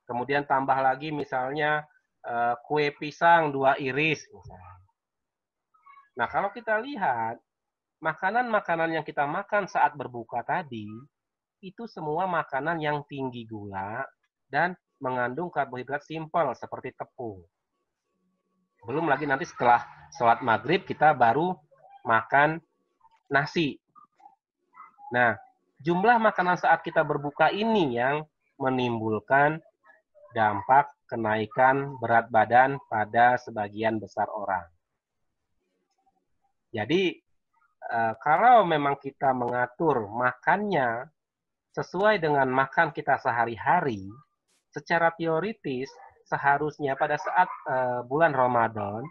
kemudian tambah lagi misalnya kue pisang 2 iris. Misalnya. Nah kalau kita lihat, makanan-makanan yang kita makan saat berbuka tadi, itu semua makanan yang tinggi gula dan mengandung karbohidrat simpel seperti tepung. Belum lagi nanti setelah sholat maghrib kita baru makan nasi. Nah, jumlah makanan saat kita berbuka ini yang menimbulkan dampak kenaikan berat badan pada sebagian besar orang. Jadi, kalau memang kita mengatur makannya sesuai dengan makan kita sehari-hari, secara teoritis seharusnya pada saat bulan Ramadan,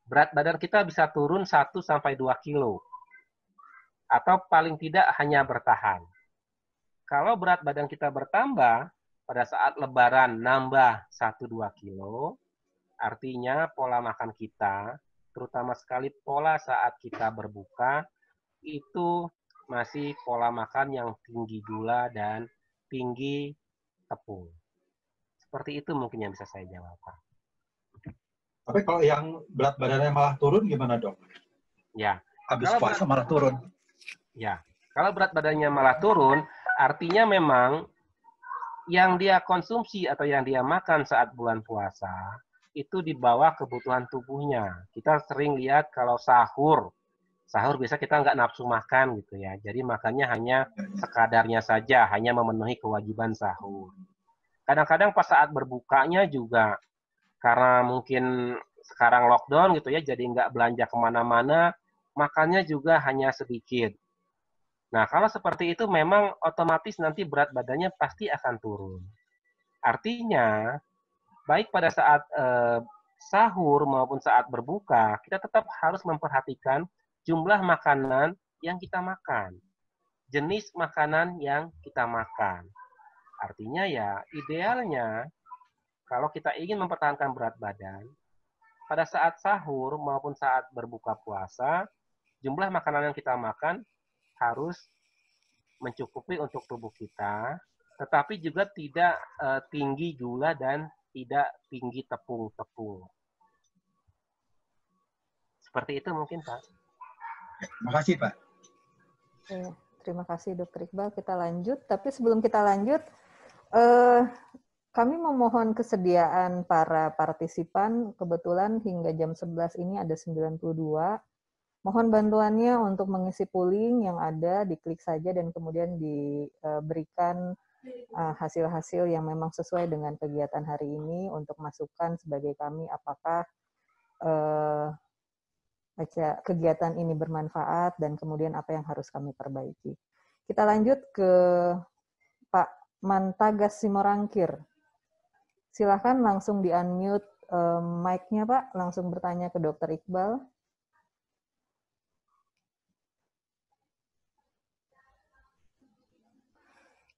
berat badan kita bisa turun 1-2 kilo. Atau paling tidak hanya bertahan. Kalau berat badan kita bertambah, pada saat lebaran nambah 1-2 kilo, artinya pola makan kita, terutama sekali pola saat kita berbuka, itu masih pola makan yang tinggi gula dan tinggi tepung. Seperti itu mungkin yang bisa saya jawab, Pak. Tapi kalau yang berat badannya malah turun gimana, Dok? Ya. Habis puasa malah turun. Ya. Kalau berat badannya malah turun, artinya memang yang dia konsumsi atau yang dia makan saat bulan puasa itu di bawah kebutuhan tubuhnya. Kita sering lihat kalau sahur biasa kita nggak nafsu makan gitu ya. Jadi makannya hanya sekadarnya saja, hanya memenuhi kewajiban sahur. Kadang-kadang pas saat berbukanya juga karena mungkin sekarang lockdown gitu ya, jadi nggak belanja kemana-mana, makannya juga hanya sedikit. Nah, kalau seperti itu memang otomatis nanti berat badannya pasti akan turun. Artinya, baik pada saat sahur maupun saat berbuka, kita tetap harus memperhatikan jumlah makanan yang kita makan. Jenis makanan yang kita makan. Artinya ya, idealnya kalau kita ingin mempertahankan berat badan, pada saat sahur maupun saat berbuka puasa, jumlah makanan yang kita makan harus mencukupi untuk tubuh kita, tetapi juga tidak tinggi gula dan tidak tinggi tepung-tepung. Seperti itu mungkin, Pak. Terima kasih, Pak. Terima kasih, Dr. Iqbal. Kita lanjut. Tapi sebelum kita lanjut, kami memohon kesediaan para partisipan. Kebetulan hingga jam 11 ini ada 92. Mohon bantuannya untuk mengisi polling yang ada, diklik saja dan kemudian diberikan hasil-hasil yang memang sesuai dengan kegiatan hari ini untuk masukan sebagai kami apakah kegiatan ini bermanfaat dan kemudian apa yang harus kami perbaiki. Kita lanjut ke Pak Mantagas Simorangkir. Silakan langsung di-unmute mic-nya, Pak. Langsung bertanya ke Dr. Iqbal.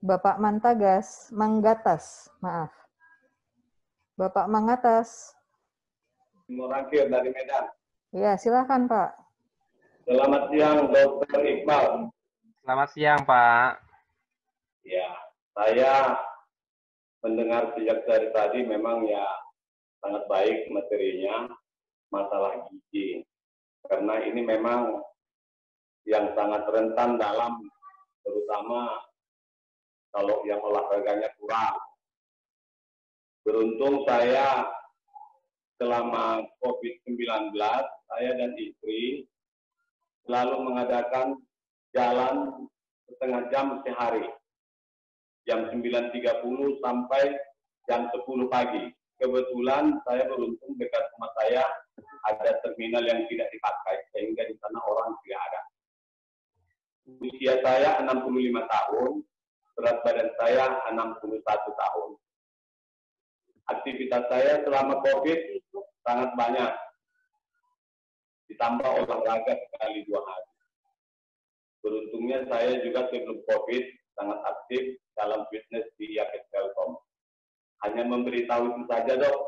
Bapak Manggatas, maaf. Bapak Mangatas. Simorangkir dari Medan. Ya, silakan Pak. Selamat siang, Dr. Iqbal. Selamat siang, Pak. Ya, saya mendengar sejak dari tadi memang ya sangat baik materinya, masalah gizi. Karena ini memang yang sangat rentan dalam, terutama kalau yang olahraganya kurang. Beruntung saya selama COVID-19, saya dan istri selalu mengadakan jalan setengah jam sehari. Jam 9.30 sampai jam 10 pagi. Kebetulan saya beruntung dekat rumah saya ada terminal yang tidak dipakai, sehingga di sana orang tidak ada. Usia saya 65 tahun, berat badan saya 61 tahun. Aktivitas saya selama COVID sangat banyak. Ditambah olahraga sekali 2 hari. Beruntungnya saya juga sebelum COVID sangat aktif dalam bisnis di Yaket Telkom. Hanya memberitahu itu saja, Dok.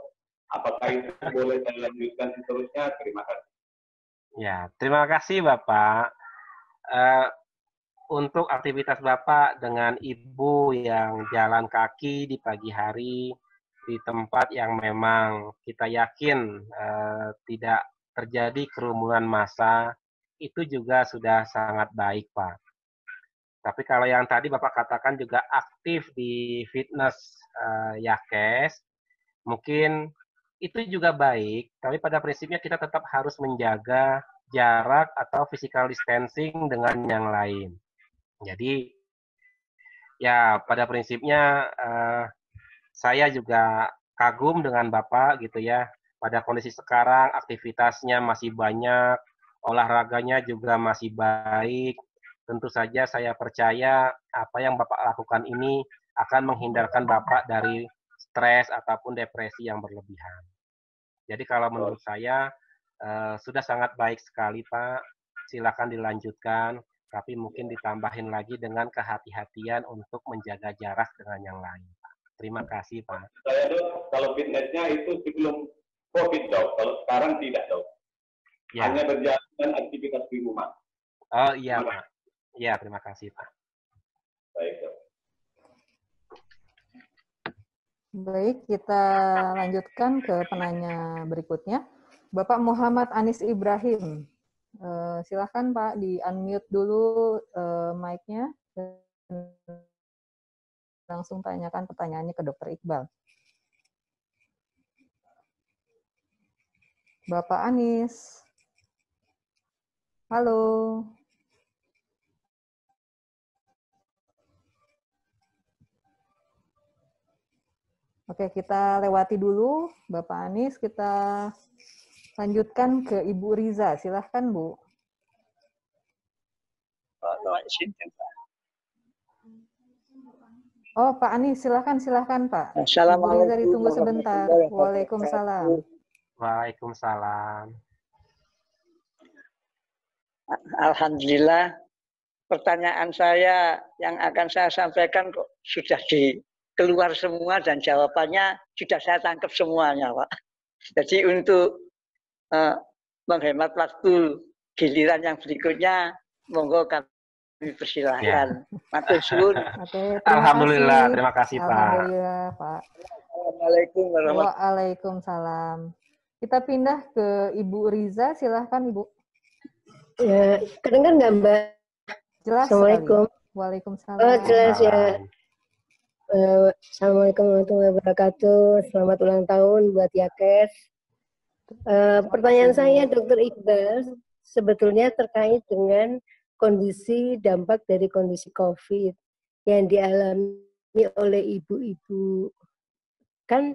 Apakah itu boleh saya lanjutkan seterusnya? Terima kasih. Ya, terima kasih Bapak. Untuk aktivitas Bapak dengan Ibu yang jalan kaki di pagi hari di tempat yang memang kita yakin tidak terjadi kerumunan massa, itu juga sudah sangat baik, Pak. Tapi kalau yang tadi Bapak katakan juga aktif di fitness Yakes, mungkin itu juga baik, tapi pada prinsipnya kita tetap harus menjaga jarak atau physical distancing dengan yang lain. Jadi, ya pada prinsipnya saya juga kagum dengan Bapak gitu ya. Pada kondisi sekarang aktivitasnya masih banyak, olahraganya juga masih baik. Tentu saja saya percaya apa yang Bapak lakukan ini akan menghindarkan Bapak dari stres ataupun depresi yang berlebihan. Jadi kalau menurut saya sudah sangat baik sekali Pak. Silakan dilanjutkan, tapi mungkin ditambahin lagi dengan kehati-hatian untuk menjaga jarak dengan yang lain. Terima kasih Pak. Saya Dok, kalau fitnessnya itu sebelum COVID Dok, kalau sekarang tidak Dok. Ya. Hanya berjalan dan aktivitas di rumah. Oh iya Pak. Iya, terima kasih Pak. Baik Dok. Baik, kita lanjutkan ke penanya berikutnya. Bapak Muhammad Anis Ibrahim. Silahkan Pak, di-unmute dulu mic-nya. Langsung tanyakan pertanyaannya ke Dr. Iqbal. Bapak Anis. Halo. Oke, kita lewati dulu Bapak Anis. Kita lanjutkan ke Ibu Riza. Silahkan, Bu. Oh, Pak Anis, silahkan Pak. Ibu Riza ditunggu sebentar. Waalaikumsalam. Waalaikumsalam. Alhamdulillah, pertanyaan saya yang akan saya sampaikan kok sudah keluar semua dan jawabannya sudah saya tangkap semuanya, Pak. Jadi untuk menghemat waktu giliran yang berikutnya, monggo kami persilahkan. Matur suwun. Alhamdulillah, terima kasih Pak. Alhamdulillah Pak. Assalamualaikum warahmatullahi wabarakatuh. Waalaikumsalam. Kita pindah ke Ibu Riza, silahkan Ibu. Ya, kedengar nggak Mbak? Jelas. Assalamualaikum. Sekali. Waalaikumsalam. Oh, jelas ya. Assalamualaikum warahmatullahi wabarakatuh. Selamat ulang tahun buat Yakes. Pertanyaan saya, Dr. Iqbal, sebetulnya terkait dengan kondisi dampak dari kondisi COVID yang dialami oleh ibu-ibu. Kan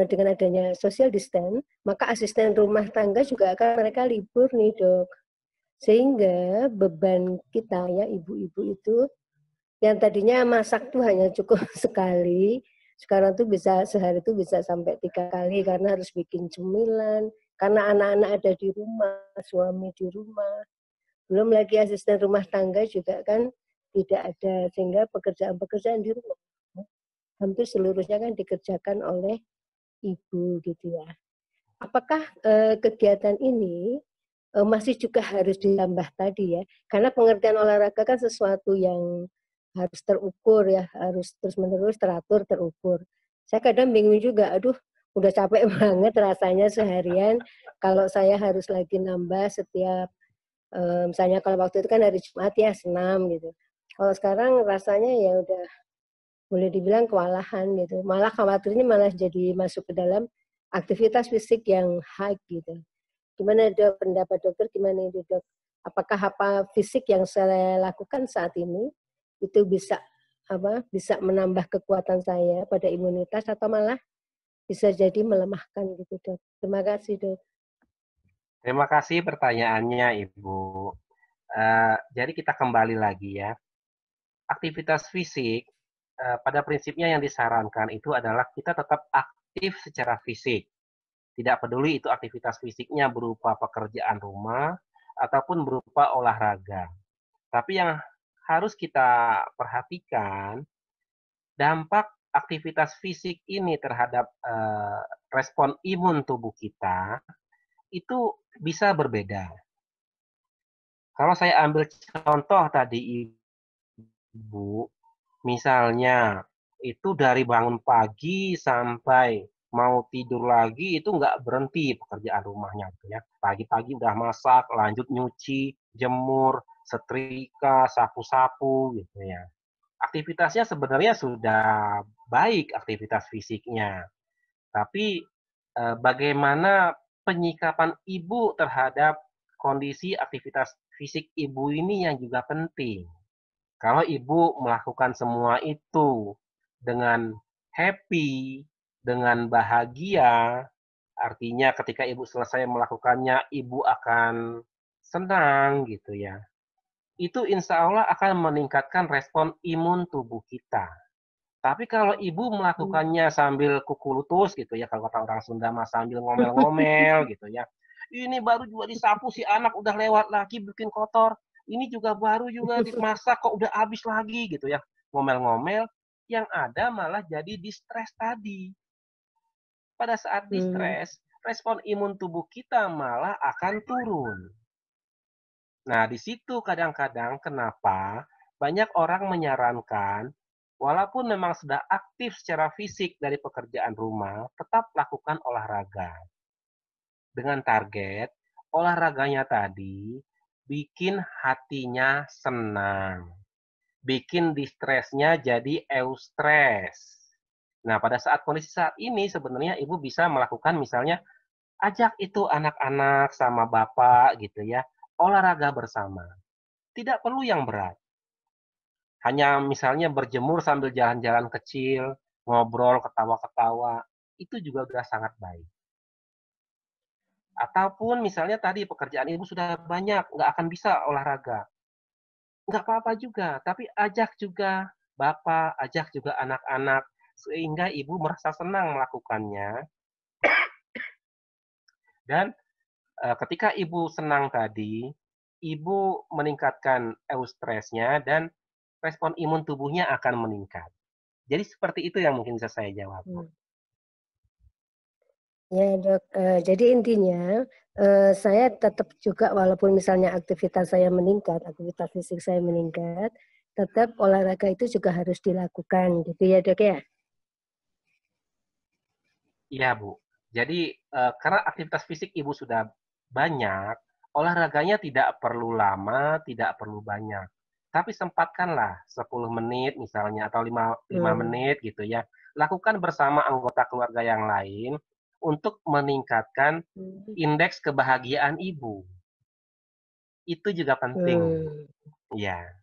dengan adanya social distance, maka asisten rumah tangga juga akan mereka libur nih, Dok. Sehingga beban kita ya ibu-ibu itu yang tadinya masak tuh hanya cukup sekali, sekarang tuh bisa sehari tuh bisa sampai 3 kali karena harus bikin cemilan, karena anak-anak ada di rumah, suami di rumah. Belum lagi asisten rumah tangga juga kan tidak ada, sehingga pekerjaan-pekerjaan di rumah hampir seluruhnya kan dikerjakan oleh ibu gitu ya. Apakah kegiatan ini masih juga harus ditambah tadi ya, karena pengertian olahraga kan sesuatu yang harus terukur ya, harus terus-menerus teratur, terukur. Saya kadang bingung juga, aduh udah capek banget rasanya seharian kalau saya harus lagi nambah setiap, misalnya kalau waktu itu kan hari Jumat ya senam gitu. Kalau sekarang rasanya ya udah boleh dibilang kewalahan gitu, malah khawatirnya malah jadi masuk ke dalam aktivitas fisik yang high gitu. Gimana Dok, pendapat dokter gimana itu Dok? Apakah apa fisik yang saya lakukan saat ini itu bisa menambah kekuatan saya pada imunitas atau malah bisa jadi melemahkan gitu Dok? Terima kasih Dok. Terima kasih pertanyaannya Ibu. Jadi kita kembali lagi ya. Aktivitas fisik pada prinsipnya yang disarankan itu adalah kita tetap aktif secara fisik. Tidak peduli itu aktivitas fisiknya berupa pekerjaan rumah ataupun berupa olahraga. Tapi yang harus kita perhatikan, dampak aktivitas fisik ini terhadap respon imun tubuh kita itu bisa berbeda. Kalau saya ambil contoh tadi Ibu, misalnya itu dari bangun pagi sampai mau tidur lagi itu nggak berhenti pekerjaan rumahnya gitu ya. Pagi-pagi udah masak, lanjut nyuci, jemur, setrika, sapu-sapu gitu ya. Aktivitasnya sebenarnya sudah baik aktivitas fisiknya. Tapi bagaimana penyikapan ibu terhadap kondisi aktivitas fisik ibu ini yang juga penting. Kalau ibu melakukan semua itu dengan happy, dengan bahagia, artinya ketika ibu selesai melakukannya, ibu akan senang gitu ya. Itu insya Allah akan meningkatkan respon imun tubuh kita. Tapi kalau ibu melakukannya sambil kuku lutus gitu ya, kalau kata orang Sunda mah sambil ngomel-ngomel gitu ya. Ini baru juga disapu si anak udah lewat lagi bikin kotor. Ini juga baru juga dimasak kok udah habis lagi gitu ya. Ngomel-ngomel, yang ada malah jadi distres tadi. Pada saat distres, respon imun tubuh kita malah akan turun. Nah, di situ kadang-kadang kenapa banyak orang menyarankan, walaupun memang sudah aktif secara fisik dari pekerjaan rumah, tetap lakukan olahraga. Dengan target, olahraganya tadi bikin hatinya senang. Bikin distresnya jadi eustres. Nah, pada saat kondisi saat ini sebenarnya ibu bisa melakukan misalnya ajak itu anak-anak sama bapak gitu ya, olahraga bersama. Tidak perlu yang berat. Hanya misalnya berjemur sambil jalan-jalan kecil, ngobrol, ketawa-ketawa, itu juga sudah sangat baik. Ataupun misalnya tadi pekerjaan ibu sudah banyak, nggak akan bisa olahraga. Nggak apa-apa juga, tapi ajak juga bapak, ajak juga anak-anak, sehingga ibu merasa senang melakukannya. Dan ketika ibu senang tadi, ibu meningkatkan eustresnya dan respon imun tubuhnya akan meningkat. Jadi seperti itu yang mungkin bisa saya jawab. Ya dok, jadi intinya saya tetap juga walaupun misalnya aktivitas saya meningkat, aktivitas fisik saya meningkat, tetap olahraga itu juga harus dilakukan, gitu ya dok ya? Iya Bu. Jadi karena aktivitas fisik ibu sudah banyak, olahraganya tidak perlu lama, tidak perlu banyak. Tapi sempatkanlah 10 menit misalnya atau 5 menit gitu ya. Lakukan bersama anggota keluarga yang lain untuk meningkatkan indeks kebahagiaan ibu. Itu juga penting. Iya.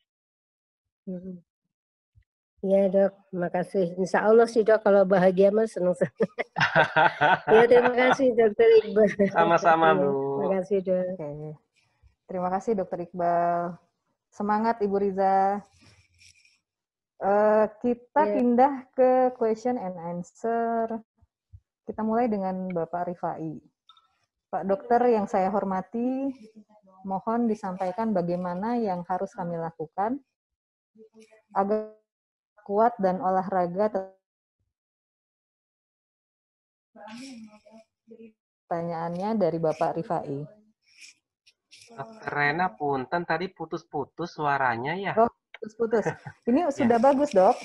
Iya dok, makasih. Insya Allah sih dok, kalau bahagia mah senang-senang. Ya terima kasih dokter Iqbal. Sama-sama Bu. Terima kasih dok. Oke. Terima kasih dokter Iqbal. Semangat Ibu Riza. Kita pindah ke question and answer. Kita mulai dengan Bapak Rifai. Pak Dokter yang saya hormati, mohon disampaikan bagaimana yang harus kami lakukan agar kuat dan olahraga. Pertanyaannya dari Bapak Rifai. Dokter Rena punten tadi putus-putus suaranya ya. Oh, putus-putus. Ini sudah bagus, Dok.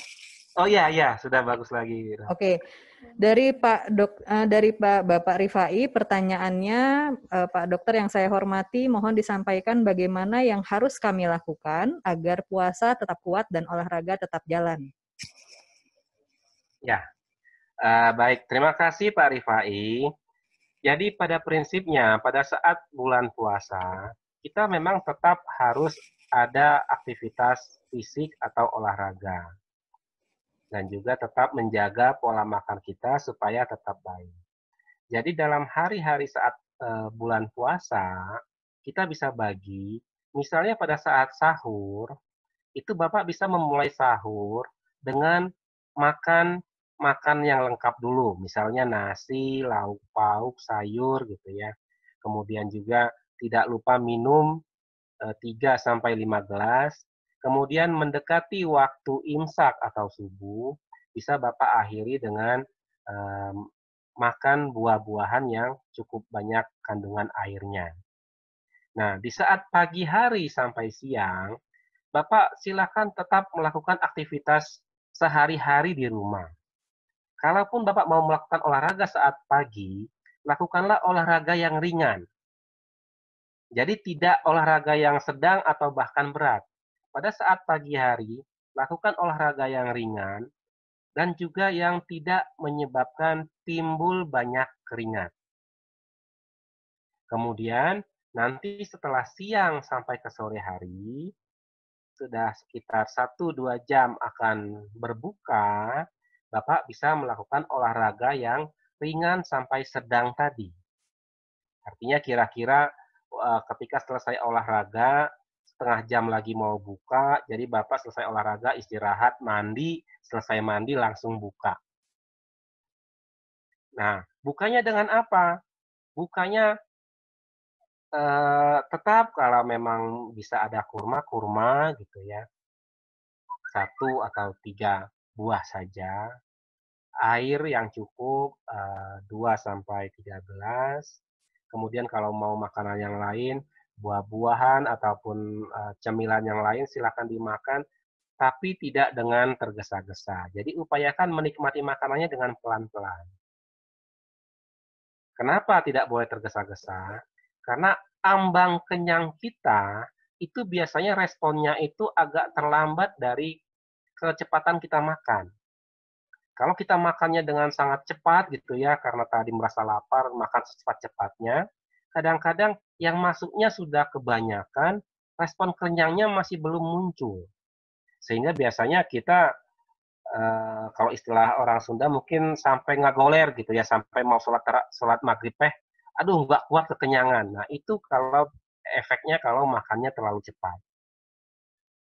Oh iya, sudah bagus lagi. Oke. Dari Bapak Rifai, pertanyaannya, Pak Dokter yang saya hormati, mohon disampaikan bagaimana yang harus kami lakukan agar puasa tetap kuat dan olahraga tetap jalan. Ya, baik. Terima kasih Pak Rifai. Jadi pada prinsipnya, pada saat bulan puasa, kita memang tetap harus ada aktivitas fisik atau olahraga. Dan juga tetap menjaga pola makan kita supaya tetap baik. Jadi dalam hari-hari saat bulan puasa, kita bisa bagi, misalnya pada saat sahur, itu Bapak bisa memulai sahur dengan makan yang lengkap dulu, misalnya nasi, lauk pauk, sayur gitu ya. Kemudian juga tidak lupa minum 3-5 gelas. Kemudian mendekati waktu imsak atau subuh, bisa Bapak akhiri dengan makan buah-buahan yang cukup banyak kandungan airnya. Nah, di saat pagi hari sampai siang, Bapak silakan tetap melakukan aktivitas sehari-hari di rumah. Kalaupun Bapak mau melakukan olahraga saat pagi, lakukanlah olahraga yang ringan. Jadi tidak olahraga yang sedang atau bahkan berat. Pada saat pagi hari, lakukan olahraga yang ringan dan juga yang tidak menyebabkan timbul banyak keringat. Kemudian, nanti setelah siang sampai ke sore hari, sudah sekitar 1-2 jam akan berbuka, Bapak bisa melakukan olahraga yang ringan sampai sedang tadi. Artinya kira-kira ketika selesai olahraga, setengah jam lagi mau buka, jadi Bapak selesai olahraga, istirahat, mandi, selesai mandi langsung buka. Nah, bukanya dengan apa? Bukanya tetap kalau memang bisa ada kurma gitu ya, 1 atau 3 buah saja, air yang cukup 2 sampai 3 gelas, kemudian kalau mau makanan yang lain, buah-buahan ataupun cemilan yang lain silakan dimakan, tapi tidak dengan tergesa-gesa. Jadi upayakan menikmati makanannya dengan pelan-pelan. Kenapa tidak boleh tergesa-gesa? Karena ambang kenyang kita itu biasanya responnya itu agak terlambat dari kecepatan kita makan. Kalau kita makannya dengan sangat cepat gitu ya, karena tadi merasa lapar, makan secepat-cepatnya, kadang-kadang yang masuknya sudah kebanyakan, respon kenyangnya masih belum muncul. Sehingga biasanya kita, kalau istilah orang Sunda mungkin sampai ngagoler gitu ya, sampai mau sholat maghrib aduh nggak kuat kekenyangan. Nah itu kalau efeknya kalau makannya terlalu cepat.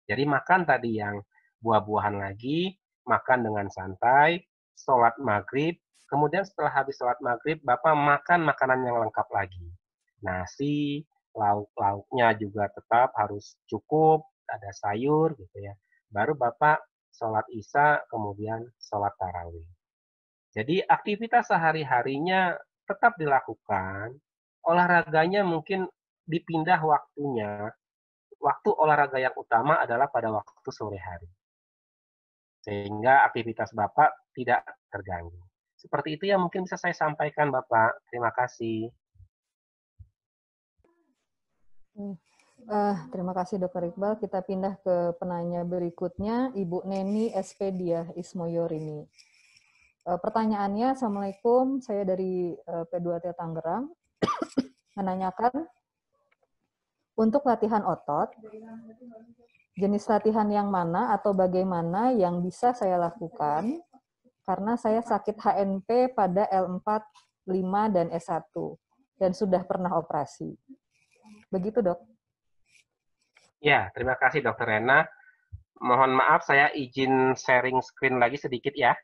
Jadi makan tadi yang buah-buahan lagi, makan dengan santai, sholat maghrib, kemudian setelah habis sholat maghrib, Bapak makan makanan yang lengkap lagi. Nasi, lauk-lauknya juga tetap harus cukup, ada sayur gitu ya. Baru Bapak sholat isya, kemudian sholat tarawih. Jadi aktivitas sehari-harinya tetap dilakukan, olahraganya mungkin dipindah waktunya, waktu olahraga yang utama adalah pada waktu sore hari. Sehingga aktivitas Bapak tidak terganggu. Seperti itu yang mungkin bisa saya sampaikan, Bapak. Terima kasih. Terima kasih, Dr. Iqbal. Kita pindah ke penanya berikutnya, Ibu Neni Espedia Ismoyorini. Pertanyaannya, Assalamualaikum, saya dari P2T Tangerang, menanyakan, untuk latihan otot, jenis latihan yang mana atau bagaimana yang bisa saya lakukan, karena saya sakit HNP pada L4, 5, dan S1, dan sudah pernah operasi. Begitu, Dok. Ya, terima kasih, Dr. Rena. Mohon maaf, saya izin sharing screen lagi sedikit ya.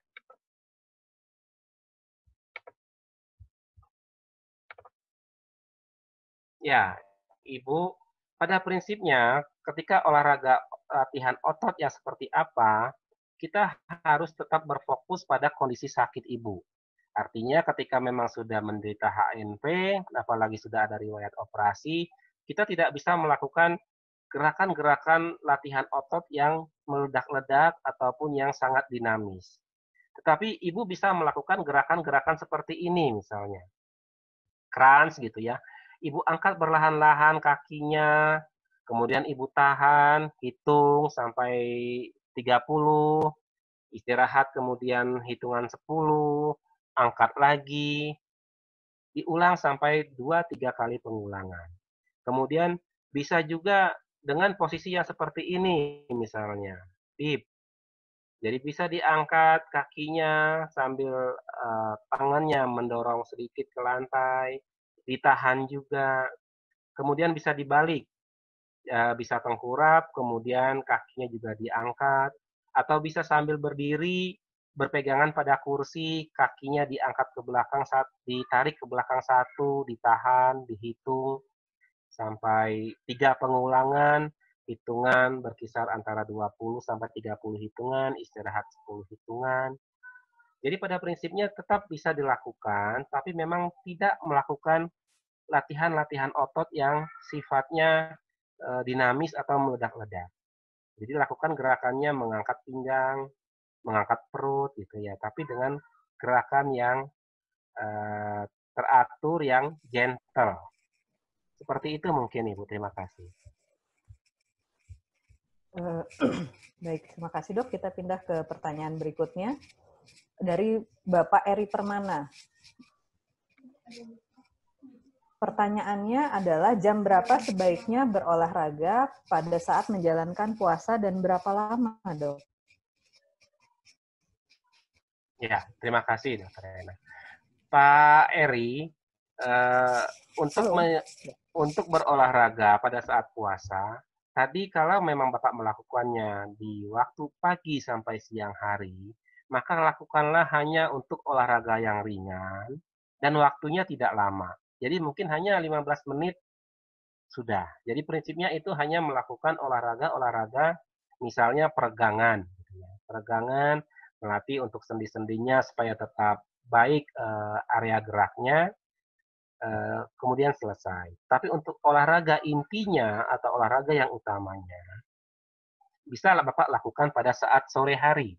Ya, Ibu, pada prinsipnya ketika olahraga latihan otot yang seperti apa, kita harus tetap berfokus pada kondisi sakit Ibu. Artinya ketika memang sudah menderita HNP, apalagi sudah ada riwayat operasi, kita tidak bisa melakukan gerakan-gerakan latihan otot yang meledak-ledak ataupun yang sangat dinamis. Tetapi Ibu bisa melakukan gerakan-gerakan seperti ini misalnya. Crunch gitu ya. Ibu angkat perlahan-lahan kakinya, kemudian Ibu tahan, hitung sampai 30, istirahat kemudian hitungan 10, angkat lagi, diulang sampai 2-3 kali pengulangan. Kemudian bisa juga dengan posisi yang seperti ini misalnya, dip. Jadi bisa diangkat kakinya sambil tangannya mendorong sedikit ke lantai, ditahan juga, kemudian bisa dibalik, bisa tengkurap, kemudian kakinya juga diangkat, atau bisa sambil berdiri, berpegangan pada kursi, kakinya diangkat ke belakang, ditarik ke belakang 1, ditahan, dihitung, sampai 3 pengulangan, hitungan berkisar antara 20 sampai 30 hitungan, istirahat 10 hitungan. Jadi pada prinsipnya tetap bisa dilakukan, tapi memang tidak melakukan latihan-latihan otot yang sifatnya dinamis atau meledak-ledak. Jadi lakukan gerakannya mengangkat pinggang, mengangkat perut gitu ya, tapi dengan gerakan yang teratur, yang gentle. Seperti itu mungkin Ibu, terima kasih. Baik, terima kasih Dok. Kita pindah ke pertanyaan berikutnya. dari Bapak Eri Permana. Pertanyaannya adalah jam berapa sebaiknya berolahraga pada saat menjalankan puasa dan berapa lama, Dok? Ya, terima kasih, Dr. Rena. Pak Eri, untuk berolahraga pada saat puasa, tadi kalau memang Bapak melakukannya di waktu pagi sampai siang hari, maka lakukanlah hanya untuk olahraga yang ringan dan waktunya tidak lama. Jadi mungkin hanya 15 menit sudah. Jadi prinsipnya itu hanya melakukan olahraga misalnya peregangan. Peregangan, melatih untuk sendi-sendinya supaya tetap baik area geraknya, kemudian selesai. Tapi untuk olahraga intinya atau olahraga yang utamanya, bisa Bapak lakukan pada saat sore hari.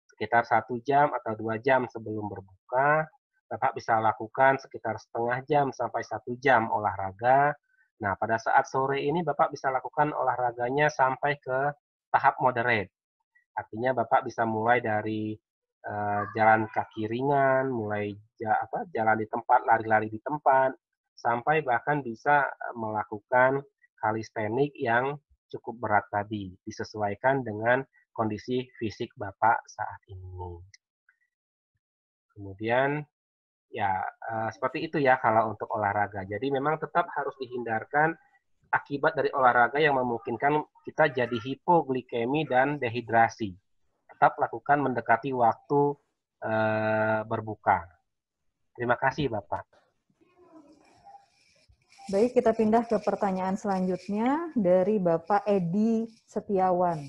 Sekitar 1 jam atau 2 jam sebelum berbuka, Bapak bisa lakukan sekitar setengah jam sampai 1 jam olahraga. Nah, pada saat sore ini Bapak bisa lakukan olahraganya sampai ke tahap moderate. Artinya Bapak bisa mulai dari jalan kaki ringan, mulai jalan di tempat, lari-lari di tempat, sampai bahkan bisa melakukan kalistenik yang cukup berat tadi, disesuaikan dengan kondisi fisik Bapak saat ini. Kemudian, ya seperti itu ya kalau untuk olahraga. Jadi memang tetap harus dihindarkan akibat dari olahraga yang memungkinkan kita jadi hipoglikemi dan dehidrasi. Tetap lakukan mendekati waktu berbuka. Terima kasih, Bapak. Baik, kita pindah ke pertanyaan selanjutnya dari Bapak Edi Setiawan.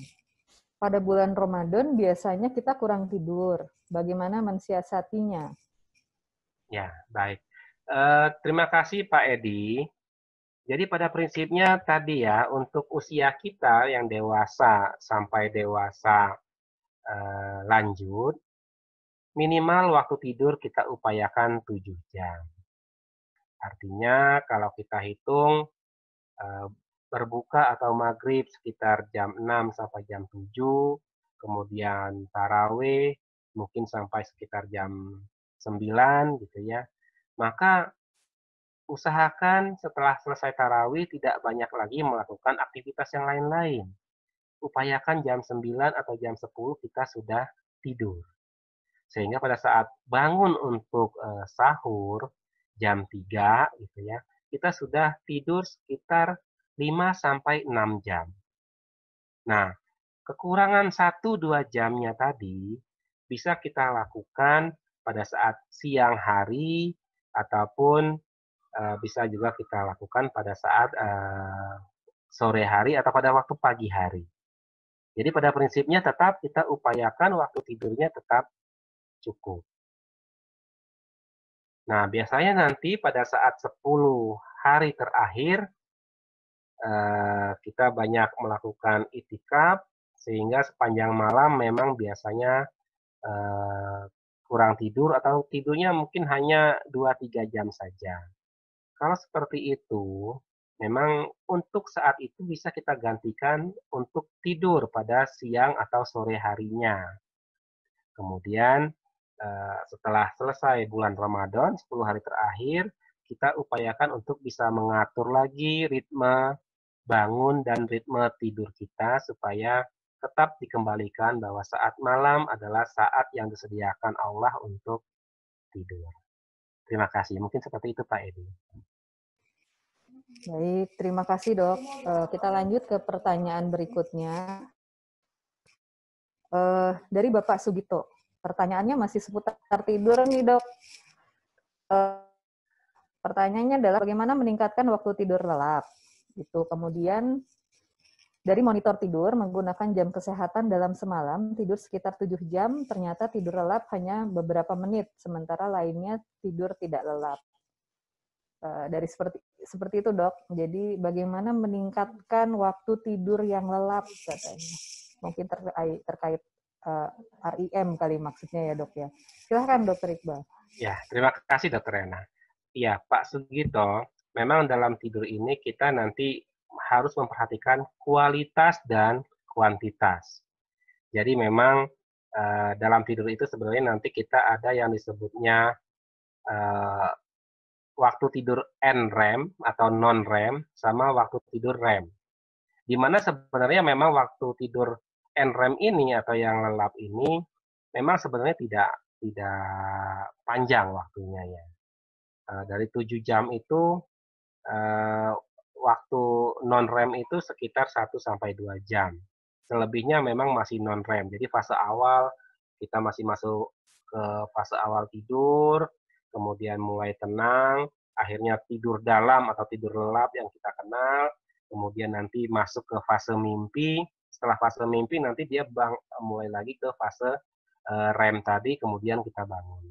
Pada bulan Ramadan biasanya kita kurang tidur. Bagaimana mensiasatinya? Ya, baik. Terima kasih Pak Edi. Jadi pada prinsipnya tadi ya, untuk usia kita yang dewasa sampai dewasa lanjut, minimal waktu tidur kita upayakan 7 jam. Artinya kalau kita hitung berbuka atau maghrib sekitar jam 6 sampai jam 7, kemudian tarawih mungkin sampai sekitar jam 9 gitu ya. Maka usahakan setelah selesai tarawih tidak banyak lagi melakukan aktivitas yang lain-lain. Upayakan jam 9 atau jam 10 kita sudah tidur. Sehingga pada saat bangun untuk sahur jam 3 gitu ya, kita sudah tidur sekitar 5 sampai 6 jam. Nah, kekurangan 1-2 jamnya tadi bisa kita lakukan pada saat siang hari ataupun bisa juga kita lakukan pada saat sore hari atau pada waktu pagi hari. Jadi pada prinsipnya tetap kita upayakan waktu tidurnya tetap cukup. Nah, biasanya nanti pada saat 10 hari terakhir, kita banyak melakukan itikaf, sehingga sepanjang malam memang biasanya kurang tidur atau tidurnya mungkin hanya 2-3 jam saja. Kalau seperti itu, memang untuk saat itu bisa kita gantikan untuk tidur pada siang atau sore harinya. Kemudian setelah selesai bulan Ramadan, 10 hari terakhir, kita upayakan untuk bisa mengatur lagi ritme bangun dan ritme tidur kita supaya tetap dikembalikan bahwa saat malam adalah saat yang disediakan Allah untuk tidur. Terima kasih. Mungkin seperti itu Pak Edi. Baik, terima kasih Dok. Kita lanjut ke pertanyaan berikutnya. Dari Bapak Sugito. Pertanyaannya masih seputar tidur nih Dok. Pertanyaannya adalah bagaimana meningkatkan waktu tidur lelap. Itu kemudian dari monitor tidur menggunakan jam kesehatan dalam semalam tidur sekitar 7 jam, ternyata tidur lelap hanya beberapa menit, sementara lainnya tidur tidak lelap. Dari seperti itu Dok. Jadi bagaimana meningkatkan waktu tidur yang lelap katanya. Mungkin terkait RIM kali maksudnya ya Dok ya. Silahkan Dr. Iqbal. Ya, terima kasih Dr. Rena. Iya, Pak Sugito, memang dalam tidur ini kita nanti harus memperhatikan kualitas dan kuantitas. Jadi memang dalam tidur itu sebenarnya nanti kita ada yang disebutnya waktu tidur NREM atau non-REM sama waktu tidur REM. Di mana sebenarnya memang waktu tidur NREM ini atau yang lelap ini memang sebenarnya tidak panjang waktunya ya. Dari 7 jam itu waktu non-REM itu sekitar 1-2 jam. Selebihnya memang masih non-REM. Jadi fase awal kita masih masuk ke fase awal tidur, kemudian mulai tenang, akhirnya tidur dalam atau tidur lelap yang kita kenal, kemudian nanti masuk ke fase mimpi. Setelah fase mimpi nanti dia mulai lagi ke fase REM tadi, kemudian kita bangun.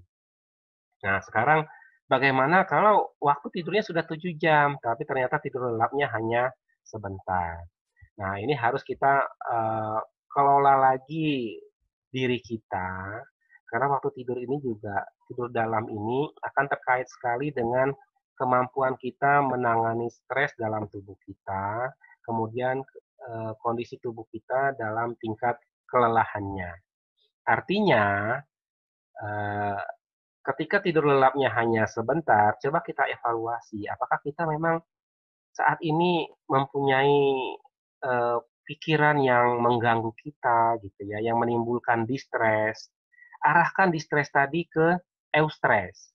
Nah, sekarang bagaimana kalau waktu tidurnya sudah 7 jam, tapi ternyata tidur lelapnya hanya sebentar. Nah, ini harus kita kelola lagi diri kita, karena waktu tidur ini juga, tidur dalam ini akan terkait sekali dengan kemampuan kita menangani stres dalam tubuh kita, kemudian kondisi tubuh kita dalam tingkat kelelahannya. Artinya, ketika tidur lelapnya hanya sebentar, coba kita evaluasi, apakah kita memang saat ini mempunyai pikiran yang mengganggu kita, gitu ya, yang menimbulkan distres. Arahkan distres tadi ke eustres.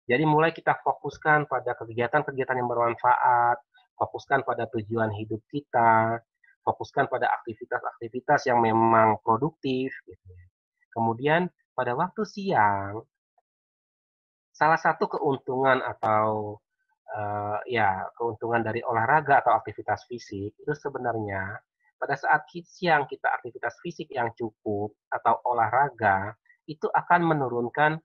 Jadi mulai kita fokuskan pada kegiatan-kegiatan yang bermanfaat, fokuskan pada tujuan hidup kita, fokuskan pada aktivitas-aktivitas yang memang produktif, gitu ya. Kemudian pada waktu siang, salah satu keuntungan atau keuntungan dari olahraga atau aktivitas fisik itu sebenarnya pada saat siang kita aktivitas fisik yang cukup atau olahraga itu akan menurunkan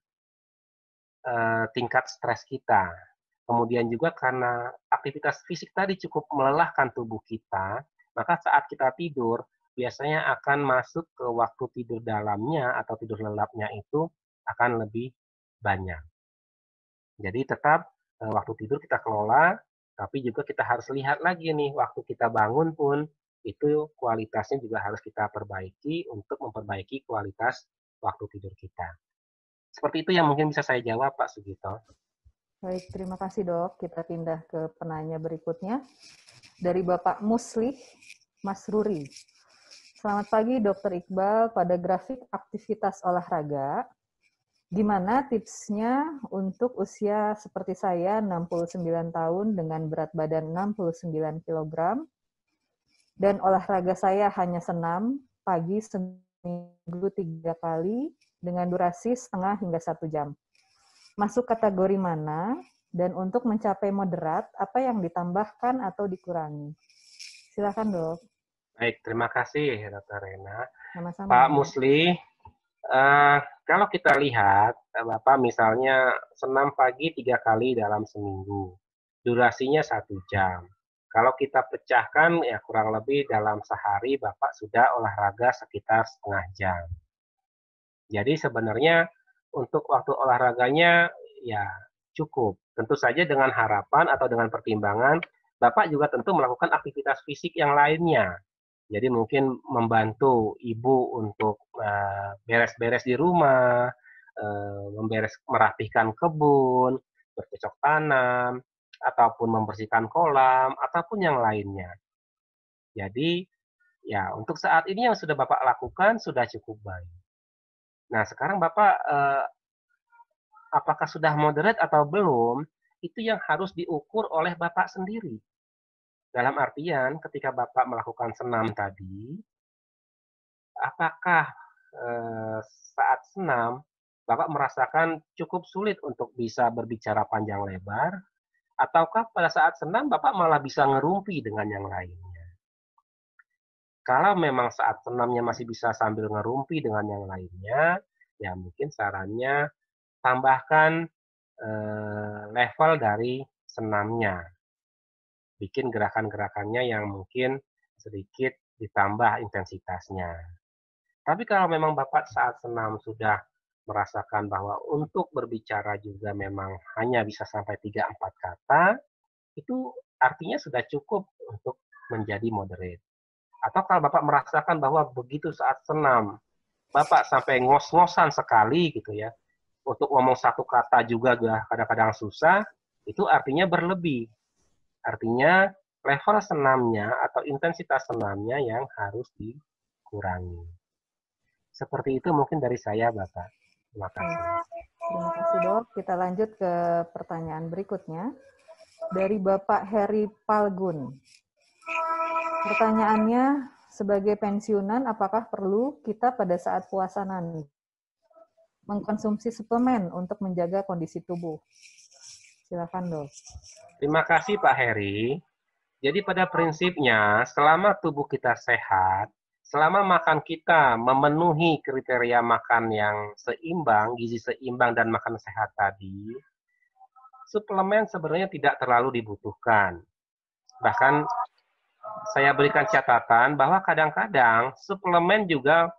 tingkat stres kita. Kemudian juga karena aktivitas fisik tadi cukup melelahkan tubuh kita, maka saat kita tidur biasanya akan masuk ke waktu tidur dalamnya atau tidur lelapnya itu akan lebih banyak. Jadi tetap waktu tidur kita kelola, tapi juga kita harus lihat lagi nih, waktu kita bangun pun, itu kualitasnya juga harus kita perbaiki untuk memperbaiki kualitas waktu tidur kita. Seperti itu yang mungkin bisa saya jawab, Pak Sugito. Baik, terima kasih dok. Kita pindah ke penanya berikutnya. Dari Bapak Muslih Masruri. Selamat pagi Dr. Iqbal. Pada grafik aktivitas olahraga, gimana tipsnya untuk usia seperti saya 69 tahun dengan berat badan 69 kg dan olahraga saya hanya senam pagi seminggu 3 kali dengan durasi setengah hingga 1 jam. Masuk kategori mana? Dan untuk mencapai moderat, apa yang ditambahkan atau dikurangi? Silakan dok. Baik, terima kasih Dr. Rena. Sama-sama. Pak Musli, kalau kita lihat, Bapak misalnya senam pagi 3 kali dalam seminggu, durasinya 1 jam. Kalau kita pecahkan, ya kurang lebih dalam sehari Bapak sudah olahraga sekitar setengah jam. Jadi sebenarnya untuk waktu olahraganya ya cukup. Tentu saja dengan harapan atau dengan pertimbangan, Bapak juga tentu melakukan aktivitas fisik yang lainnya. Jadi mungkin membantu ibu untuk beres-beres di rumah, merapihkan kebun, bercocok tanam, ataupun membersihkan kolam, ataupun yang lainnya. Jadi ya untuk saat ini yang sudah Bapak lakukan sudah cukup baik. Nah sekarang Bapak apakah sudah moderate atau belum, itu yang harus diukur oleh Bapak sendiri. Dalam artian, ketika Bapak melakukan senam tadi, apakah saat senam, Bapak merasakan cukup sulit untuk bisa berbicara panjang lebar, ataukah pada saat senam Bapak malah bisa ngerumpi dengan yang lainnya? Kalau memang saat senamnya masih bisa sambil ngerumpi dengan yang lainnya, ya mungkin sarannya tambahkan level dari senamnya. Bikin gerakan-gerakannya yang mungkin sedikit ditambah intensitasnya. Tapi kalau memang Bapak saat senam sudah merasakan bahwa untuk berbicara juga memang hanya bisa sampai 3-4 kata, itu artinya sudah cukup untuk menjadi moderate. Atau kalau Bapak merasakan bahwa begitu saat senam, Bapak sampai ngos-ngosan sekali gitu ya, untuk ngomong satu kata juga kadang-kadang susah, itu artinya berlebih. Artinya level senamnya atau intensitas senamnya yang harus dikurangi. Seperti itu mungkin dari saya, Bapak. Terima kasih. Terima kasih, Dok. Kita lanjut ke pertanyaan berikutnya. Dari Bapak Heri Palgun. Pertanyaannya, sebagai pensiunan, apakah perlu kita pada saat puasa nanti mengkonsumsi suplemen untuk menjaga kondisi tubuh? Silakan, Dok. Terima kasih, Pak Heri. Jadi pada prinsipnya, selama tubuh kita sehat, selama makan kita memenuhi kriteria makan yang seimbang, gizi seimbang dan makan sehat tadi, suplemen sebenarnya tidak terlalu dibutuhkan. Bahkan saya berikan catatan bahwa kadang-kadang suplemen juga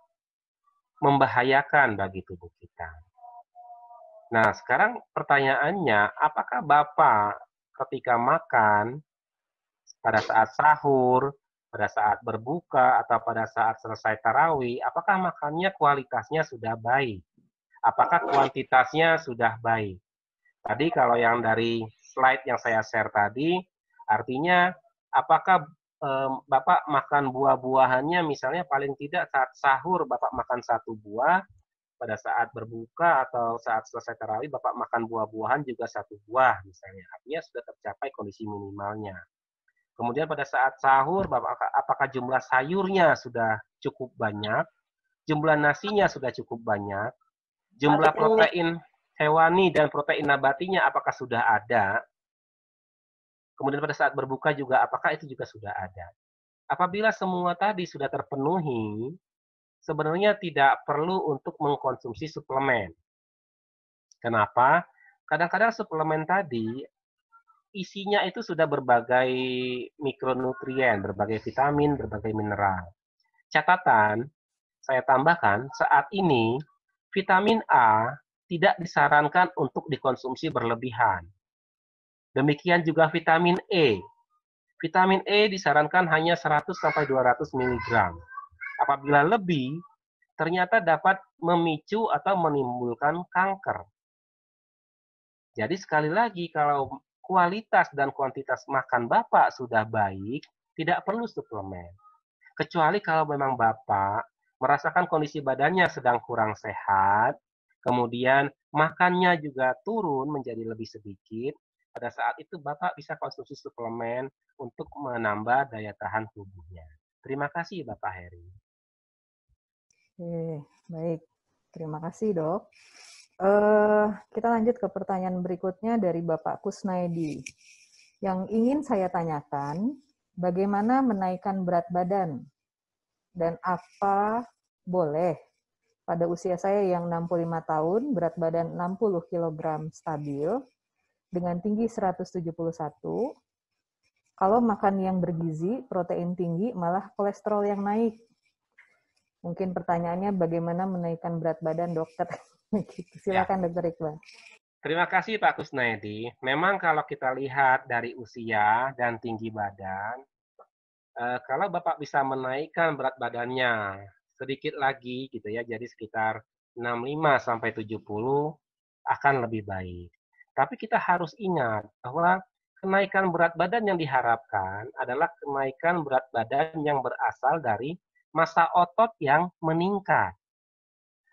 membahayakan bagi tubuh kita. Nah, sekarang pertanyaannya, apakah Bapak ketika makan, pada saat sahur, pada saat berbuka, atau pada saat selesai tarawih, apakah makannya kualitasnya sudah baik? Apakah kuantitasnya sudah baik? Tadi kalau yang dari slide yang saya share tadi, artinya apakah Bapak makan buah-buahannya misalnya paling tidak saat sahur Bapak makan 1 buah, pada saat berbuka atau saat selesai tarawih Bapak makan buah-buahan juga 1 buah misalnya. Artinya sudah tercapai kondisi minimalnya. Kemudian pada saat sahur Bapak apakah jumlah sayurnya sudah cukup banyak, jumlah nasinya sudah cukup banyak, jumlah protein hewani dan protein nabatinya apakah sudah ada? Kemudian pada saat berbuka juga apakah itu juga sudah ada? Apabila semua tadi sudah terpenuhi, sebenarnya tidak perlu untuk mengkonsumsi suplemen. Kenapa? Kadang-kadang suplemen tadi isinya itu sudah berbagai mikronutrien, berbagai vitamin, berbagai mineral. Catatan, saya tambahkan, saat ini vitamin A tidak disarankan untuk dikonsumsi berlebihan. Demikian juga vitamin E. Vitamin E disarankan hanya 100-200 mg. Apabila lebih, ternyata dapat memicu atau menimbulkan kanker. Jadi sekali lagi, kalau kualitas dan kuantitas makan Bapak sudah baik, tidak perlu suplemen. Kecuali kalau memang Bapak merasakan kondisi badannya sedang kurang sehat, kemudian makannya juga turun menjadi lebih sedikit, pada saat itu Bapak bisa konsumsi suplemen untuk menambah daya tahan tubuhnya. Terima kasih Bapak Heri. Oke, baik. Terima kasih, Dok. Kita lanjut ke pertanyaan berikutnya dari Bapak Kusnaidi. Yang ingin saya tanyakan, bagaimana menaikkan berat badan? Dan apa boleh pada usia saya yang 65 tahun, berat badan 60 kg stabil, dengan tinggi 171, kalau makan yang bergizi, protein tinggi, malah kolesterol yang naik. Mungkin pertanyaannya bagaimana menaikkan berat badan, dokter? Silakan, Ya. Dokter Iqbal. Terima kasih Pak Kusnaidi. Memang kalau kita lihat dari usia dan tinggi badan, kalau Bapak bisa menaikkan berat badannya sedikit lagi gitu ya, jadi sekitar 65 sampai 70 akan lebih baik. Tapi kita harus ingat bahwa kenaikan berat badan yang diharapkan adalah kenaikan berat badan yang berasal dari massa otot yang meningkat.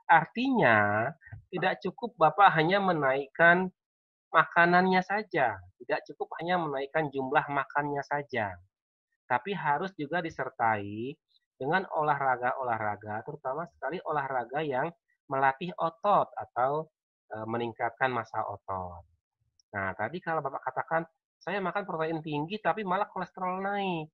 Artinya, tidak cukup Bapak hanya menaikkan makanannya saja, tidak cukup hanya menaikkan jumlah makannya saja, tapi harus juga disertai dengan olahraga-olahraga, terutama sekali olahraga yang melatih otot atau meningkatkan massa otot. Nah, tadi kalau Bapak katakan, saya makan protein tinggi tapi malah kolesterol naik.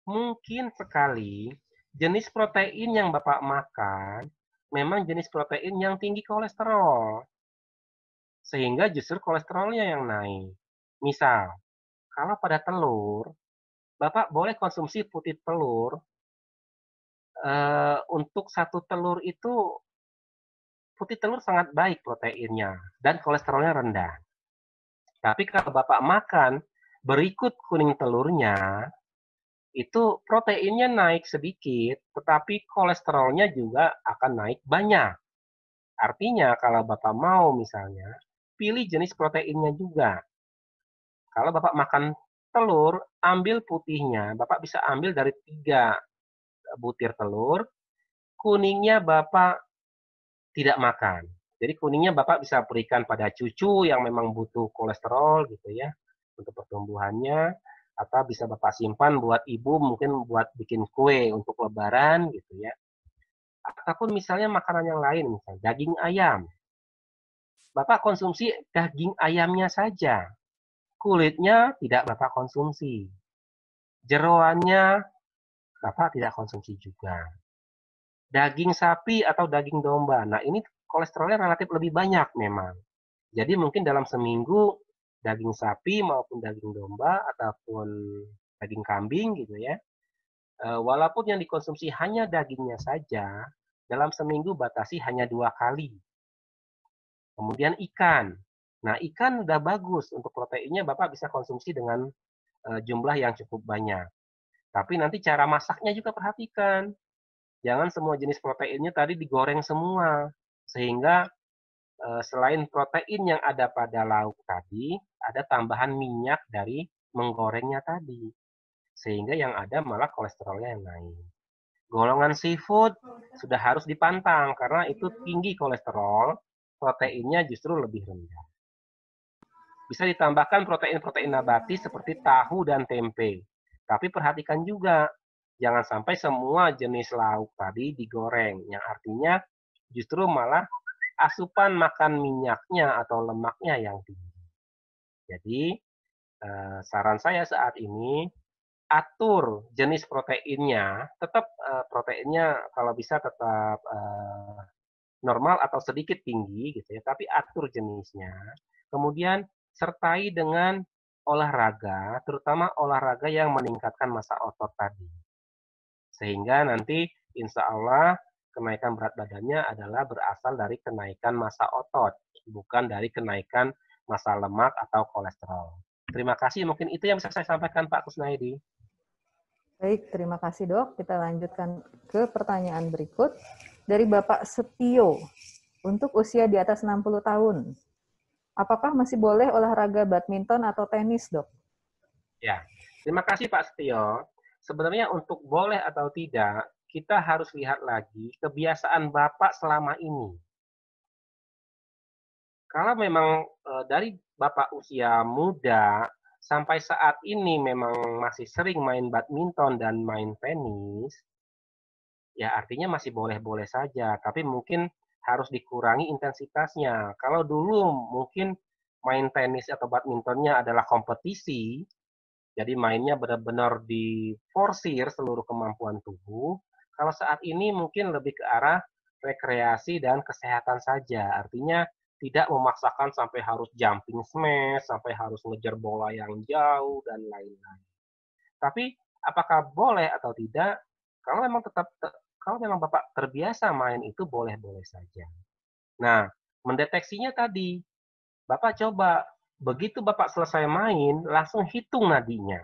Mungkin sekali jenis protein yang Bapak makan memang jenis protein yang tinggi kolesterol. Sehingga justru kolesterolnya yang naik. Misal, kalau pada telur, Bapak boleh konsumsi putih telur, untuk 1 telur itu, putih telur sangat baik proteinnya, dan kolesterolnya rendah. Tapi kalau Bapak makan berikut kuning telurnya, itu proteinnya naik sedikit, tetapi kolesterolnya juga akan naik banyak. Artinya kalau Bapak mau misalnya, pilih jenis proteinnya juga. Kalau Bapak makan telur, ambil putihnya. Bapak bisa ambil dari 3 butir telur, kuningnya Bapak tidak makan. Jadi kuningnya Bapak bisa berikan pada cucu yang memang butuh kolesterol gitu ya, untuk pertumbuhannya, atau bisa Bapak simpan buat ibu mungkin buat bikin kue untuk lebaran gitu ya. Ataupun misalnya makanan yang lain, misalnya daging ayam. Bapak konsumsi daging ayamnya saja. Kulitnya tidak Bapak konsumsi. Jeroannya Bapak tidak konsumsi juga. Daging sapi atau daging domba. Nah, ini kolesterolnya relatif lebih banyak memang. Jadi mungkin dalam seminggu daging sapi maupun daging domba ataupun daging kambing gitu ya. Walaupun yang dikonsumsi hanya dagingnya saja, dalam seminggu batasi hanya 2 kali. Kemudian ikan. Nah, ikan udah bagus untuk proteinnya Bapak bisa konsumsi dengan jumlah yang cukup banyak. Tapi nanti cara masaknya juga perhatikan. Jangan semua jenis proteinnya tadi digoreng semua. Sehingga selain protein yang ada pada lauk tadi, ada tambahan minyak dari menggorengnya tadi. Sehingga yang ada malah kolesterolnya yang naik. Golongan seafood sudah harus dipantang karena itu tinggi kolesterol, proteinnya justru lebih rendah. Bisa ditambahkan protein-protein nabati seperti tahu dan tempe. Tapi perhatikan juga, jangan sampai semua jenis lauk tadi digoreng, yang artinya justru malah asupan makan minyaknya atau lemaknya yang tinggi. Jadi, saran saya saat ini, atur jenis proteinnya, tetap proteinnya kalau bisa tetap normal atau sedikit tinggi gitu ya, tapi atur jenisnya. Kemudian sertai dengan olahraga, terutama olahraga yang meningkatkan massa otot tadi. Sehingga nanti insya Allah kenaikan berat badannya adalah berasal dari kenaikan massa otot, bukan dari kenaikan massa lemak atau kolesterol. Terima kasih, mungkin itu yang bisa saya sampaikan Pak Kusnaidi. Baik, terima kasih Dok. Kita lanjutkan ke pertanyaan berikut. Dari Bapak Setio, untuk usia di atas 60 tahun, apakah masih boleh olahraga badminton atau tenis, Dok? Ya, terima kasih Pak Setio. Sebenarnya untuk boleh atau tidak, kita harus lihat lagi kebiasaan Bapak selama ini. Kalau memang dari Bapak usia muda, sampai saat ini memang masih sering main badminton dan main tenis, ya artinya masih boleh-boleh saja, tapi mungkin harus dikurangi intensitasnya. Kalau dulu mungkin main tenis atau badmintonnya adalah kompetisi, jadi mainnya benar-benar diforsir seluruh kemampuan tubuh. Kalau saat ini mungkin lebih ke arah rekreasi dan kesehatan saja. Artinya tidak memaksakan sampai harus jumping smash, sampai harus ngejar bola yang jauh, dan lain-lain. Tapi apakah boleh atau tidak? Kalau memang Bapak terbiasa main itu boleh-boleh saja. Nah, mendeteksinya tadi, Bapak coba, begitu Bapak selesai main, langsung hitung nadinya.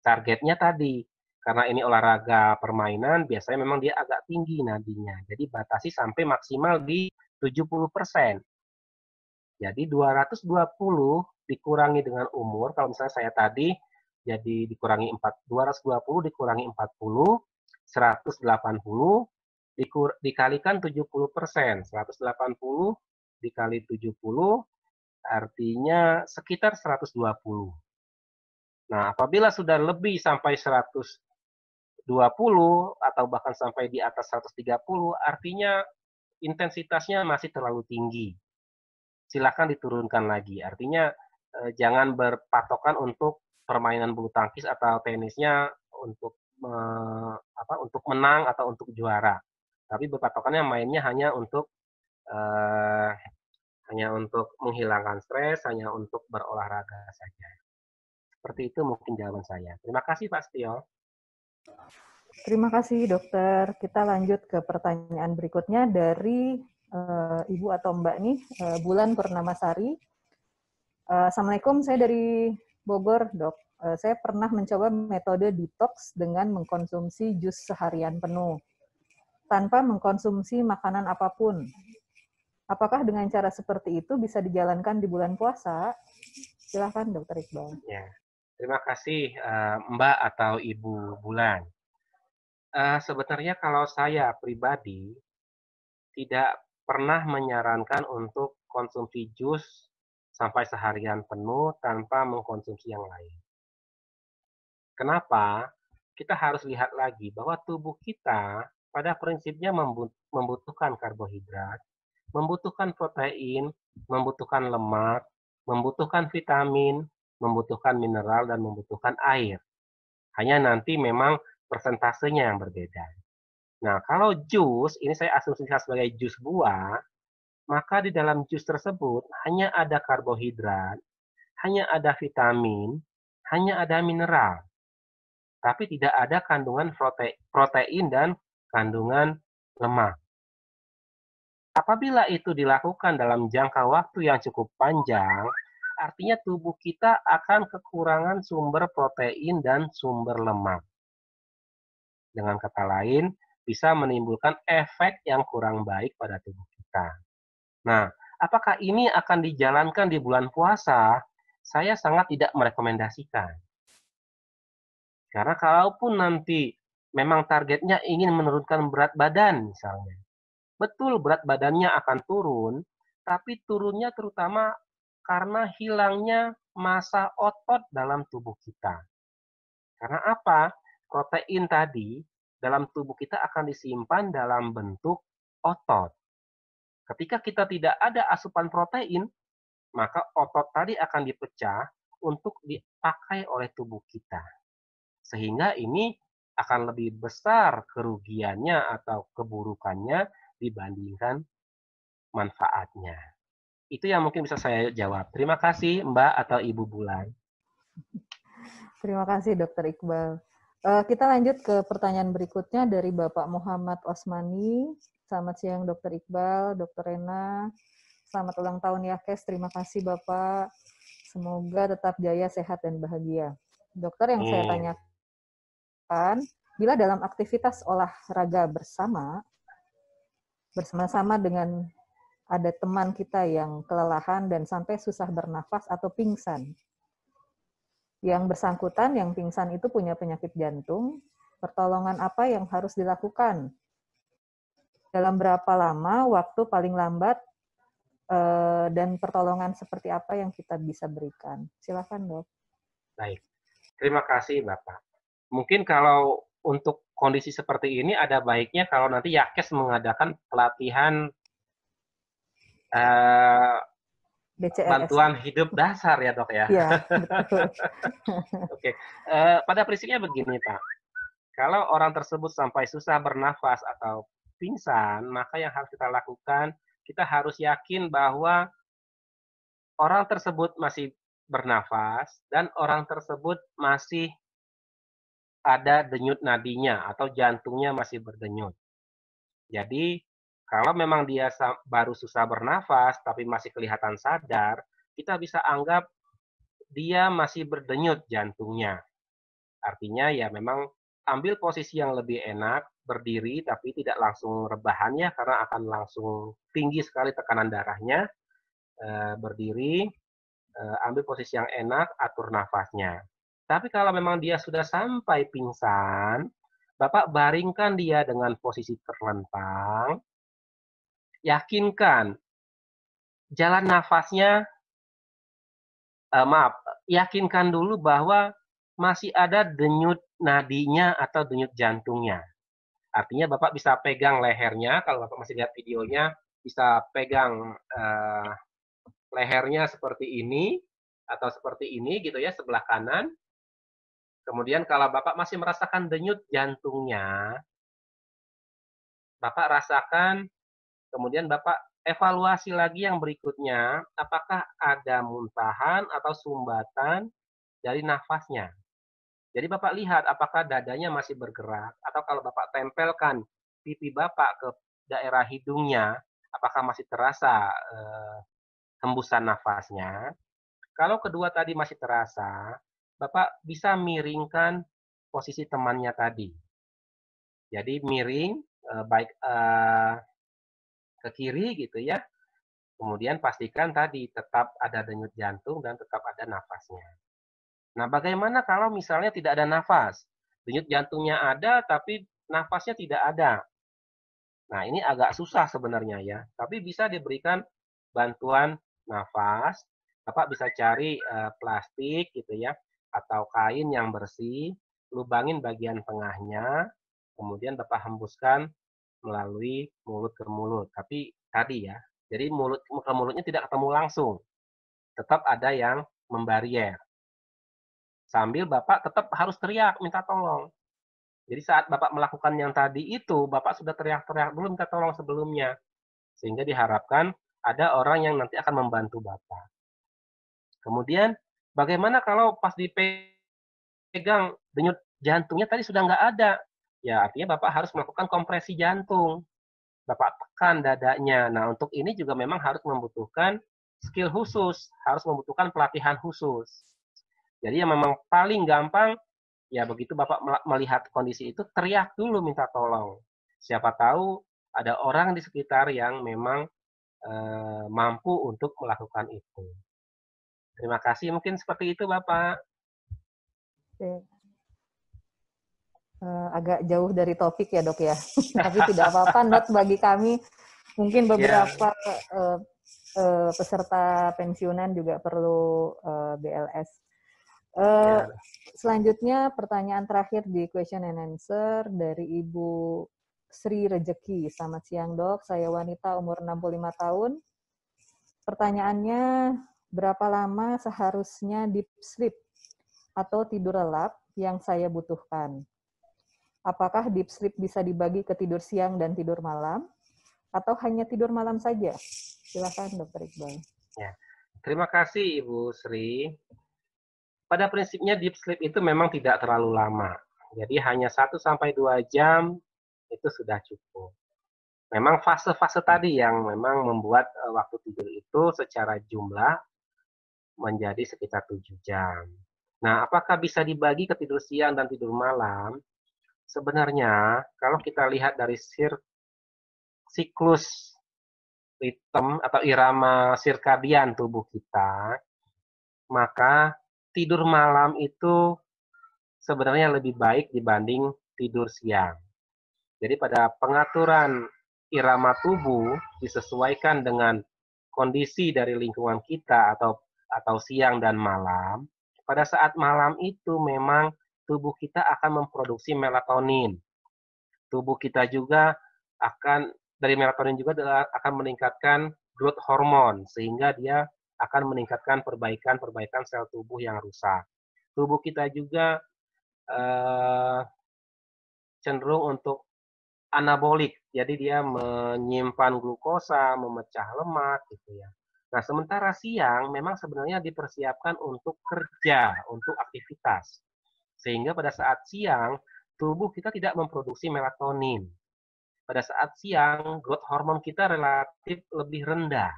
Targetnya tadi, karena ini olahraga permainan, biasanya memang dia agak tinggi nadinya. Jadi batasi sampai maksimal di 70%. Jadi 220 dikurangi dengan umur, kalau misalnya saya tadi, jadi dikurangi 220 dikurangi 40, 180 dikalikan 70%. 180 dikali 70 artinya sekitar 120. Nah, apabila sudah lebih sampai 120 atau bahkan sampai di atas 130, artinya intensitasnya masih terlalu tinggi. Silakan diturunkan lagi. Artinya jangan berpatokan untuk permainan bulu tangkis atau tenisnya untuk untuk menang atau untuk juara. Tapi berpatokannya mainnya hanya untuk menghilangkan stres, hanya untuk berolahraga saja. Seperti itu mungkin jawaban saya. Terima kasih Pak Setio. Terima kasih Dokter. Kita lanjut ke pertanyaan berikutnya dari Ibu atau Mbak nih, Bulan Purnamasari. Assalamualaikum, saya dari Bogor, Dok. Saya pernah mencoba metode detox dengan mengkonsumsi jus seharian penuh, tanpa mengkonsumsi makanan apapun. Apakah dengan cara seperti itu bisa dijalankan di bulan puasa? Silahkan, Dr. Iqbal. Ya, terima kasih Mbak atau Ibu Bulan. Sebenarnya kalau saya pribadi tidak pernah menyarankan untuk konsumsi jus sampai seharian penuh tanpa mengkonsumsi yang lain. Kenapa? Kita harus lihat lagi bahwa tubuh kita pada prinsipnya membutuhkan karbohidrat, membutuhkan protein, membutuhkan lemak, membutuhkan vitamin, membutuhkan mineral, dan membutuhkan air. Hanya nanti memang persentasenya yang berbeda. Nah, kalau jus, ini saya asumsikan sebagai jus buah, maka di dalam jus tersebut hanya ada karbohidrat, hanya ada vitamin, hanya ada mineral. Tapi tidak ada kandungan protein dan kandungan lemak. Apabila itu dilakukan dalam jangka waktu yang cukup panjang, artinya tubuh kita akan kekurangan sumber protein dan sumber lemak. Dengan kata lain, bisa menimbulkan efek yang kurang baik pada tubuh kita. Nah, apakah ini akan dijalankan di bulan puasa? Saya sangat tidak merekomendasikan. Karena kalaupun nanti memang targetnya ingin menurunkan berat badan misalnya, betul berat badannya akan turun, tapi turunnya terutama karena hilangnya massa otot dalam tubuh kita. Karena apa? Protein tadi dalam tubuh kita akan disimpan dalam bentuk otot. Ketika kita tidak ada asupan protein, maka otot tadi akan dipecah untuk dipakai oleh tubuh kita. Sehingga ini akan lebih besar kerugiannya atau keburukannya dibandingkan manfaatnya. Itu yang mungkin bisa saya jawab. Terima kasih Mbak atau Ibu Bulan. Terima kasih Dr. Iqbal. Kita lanjut ke pertanyaan berikutnya dari Bapak Muhammad Osmani. Selamat siang Dr. Iqbal, Dr. Rena. Selamat ulang tahun Yakes. Terima kasih Bapak. Semoga tetap jaya, sehat, dan bahagia. Dokter, yang saya tanyakan, bila dalam aktivitas olahraga bersama-sama dengan ada teman kita yang kelelahan dan sampai susah bernafas atau pingsan, yang bersangkutan, yang pingsan itu punya penyakit jantung, pertolongan apa yang harus dilakukan? Dalam berapa lama, waktu paling lambat, dan pertolongan seperti apa yang kita bisa berikan? Silakan, Dok. Baik, terima kasih Bapak. Mungkin kalau untuk kondisi seperti ini ada baiknya kalau nanti Yakes mengadakan pelatihan bantuan hidup dasar ya Dok ya. Iya, betul. Oke, pada prinsipnya begini Pak. Kalau orang tersebut sampai susah bernafas atau pingsan, maka yang harus kita lakukan, kita harus yakin bahwa orang tersebut masih bernafas dan orang tersebut masih ada denyut nadinya atau jantungnya masih berdenyut. Jadi, kalau memang dia baru susah bernafas tapi masih kelihatan sadar, kita bisa anggap dia masih berdenyut jantungnya. Artinya ya memang ambil posisi yang lebih enak, berdiri tapi tidak langsung rebahannya karena akan langsung tinggi sekali tekanan darahnya. Berdiri, ambil posisi yang enak, atur nafasnya. Tapi kalau memang dia sudah sampai pingsan, Bapak baringkan dia dengan posisi terlentang, yakinkan jalan nafasnya, yakinkan dulu bahwa masih ada denyut nadinya atau denyut jantungnya. Artinya Bapak bisa pegang lehernya, kalau Bapak masih lihat videonya, bisa pegang lehernya seperti ini, atau seperti ini gitu ya, sebelah kanan. Kemudian kalau Bapak masih merasakan denyut jantungnya, Bapak rasakan, kemudian Bapak evaluasi lagi yang berikutnya, apakah ada muntahan atau sumbatan dari nafasnya. Jadi Bapak lihat apakah dadanya masih bergerak, atau kalau Bapak tempelkan pipi Bapak ke daerah hidungnya, apakah masih terasa hembusan nafasnya. Kalau kedua tadi masih terasa, Bapak bisa miringkan posisi temannya tadi. Jadi miring, baik ke kiri gitu ya. Kemudian pastikan tadi tetap ada denyut jantung dan tetap ada nafasnya. Nah, bagaimana kalau misalnya tidak ada nafas? Denyut jantungnya ada, tapi nafasnya tidak ada. Nah, ini agak susah sebenarnya ya. Tapi bisa diberikan bantuan nafas. Bapak bisa cari plastik gitu ya, atau kain yang bersih, lubangin bagian tengahnya, kemudian Bapak hembuskan melalui mulut ke mulut. Tapi tadi ya, jadi mulut ke mulutnya tidak ketemu langsung. Tetap ada yang membarier. Sambil Bapak tetap harus teriak minta tolong. Jadi saat Bapak melakukan yang tadi itu, Bapak sudah teriak-teriak dulu minta tolong sebelumnya. Sehingga diharapkan ada orang yang nanti akan membantu Bapak. Kemudian, bagaimana kalau pas dipegang denyut jantungnya tadi sudah nggak ada? Ya, artinya Bapak harus melakukan kompresi jantung. Bapak tekan dadanya. Nah, untuk ini juga memang harus membutuhkan skill khusus, harus membutuhkan pelatihan khusus. Jadi yang memang paling gampang, ya begitu Bapak melihat kondisi itu, teriak dulu minta tolong. Siapa tahu ada orang di sekitar yang memang mampu untuk melakukan itu. Terima kasih, mungkin seperti itu Bapak. Oke. Agak jauh dari topik ya dok ya, tapi tidak apa-apa, not bagi kami. Mungkin beberapa peserta pensiunan juga perlu BLS. Selanjutnya pertanyaan terakhir di question and answer dari Ibu Sri Rejeki. Selamat siang dok, saya wanita umur 65 tahun. Pertanyaannya, berapa lama seharusnya deep sleep atau tidur lelap yang saya butuhkan? Apakah deep sleep bisa dibagi ke tidur siang dan tidur malam? Atau hanya tidur malam saja? Silakan Dr. Iqbal. Ya. Terima kasih Ibu Sri. Pada prinsipnya deep sleep itu memang tidak terlalu lama. Jadi hanya 1-2 jam itu sudah cukup. Memang fase-fase tadi yang memang membuat waktu tidur itu secara jumlah menjadi sekitar 7 jam. Nah, apakah bisa dibagi ke tidur siang dan tidur malam? Sebenarnya, kalau kita lihat dari siklus ritme atau irama sirkadian tubuh kita, maka tidur malam itu sebenarnya lebih baik dibanding tidur siang. Jadi pada pengaturan irama tubuh disesuaikan dengan kondisi dari lingkungan kita atau siang dan malam. Pada saat malam itu memang tubuh kita akan memproduksi melatonin. Tubuh kita juga dari melatonin juga akan meningkatkan growth hormone, sehingga dia akan meningkatkan perbaikan sel tubuh yang rusak. Tubuh kita juga cenderung untuk anabolik, jadi dia menyimpan glukosa, memecah lemak, gitu ya. Nah, sementara siang memang sebenarnya dipersiapkan untuk kerja, untuk aktivitas. Sehingga pada saat siang, tubuh kita tidak memproduksi melatonin. Pada saat siang, growth hormone kita relatif lebih rendah.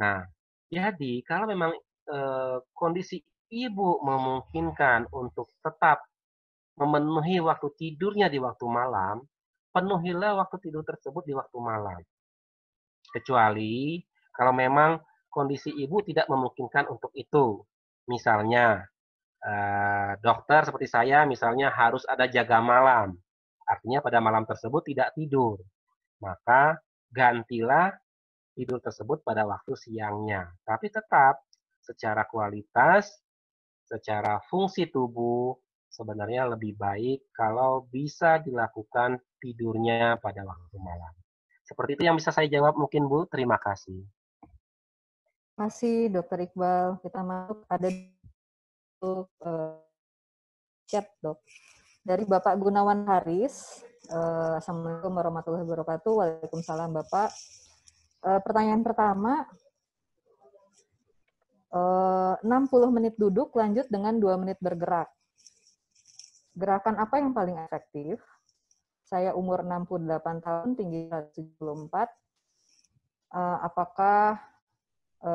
Nah, jadi kalau memang kondisi ibu memungkinkan untuk tetap memenuhi waktu tidurnya di waktu malam, penuhilah waktu tidur tersebut di waktu malam. Kecuali kalau memang kondisi ibu tidak memungkinkan untuk itu. Misalnya, dokter seperti saya misalnya harus ada jaga malam. Artinya pada malam tersebut tidak tidur. Maka gantilah tidur tersebut pada waktu siangnya. Tapi tetap secara kualitas, secara fungsi tubuh, sebenarnya lebih baik kalau bisa dilakukan tidurnya pada waktu malam. Seperti itu yang bisa saya jawab mungkin Bu. Terima kasih. Terima kasih Dr. Iqbal. Kita masuk ada chat dok. Dari Bapak Gunawan Haris. Assalamualaikum warahmatullahi wabarakatuh. Waalaikumsalam Bapak. Pertanyaan pertama, 60 menit duduk lanjut dengan 2 menit bergerak. Gerakan apa yang paling efektif? Saya umur 68 tahun, tinggi 174. Apakah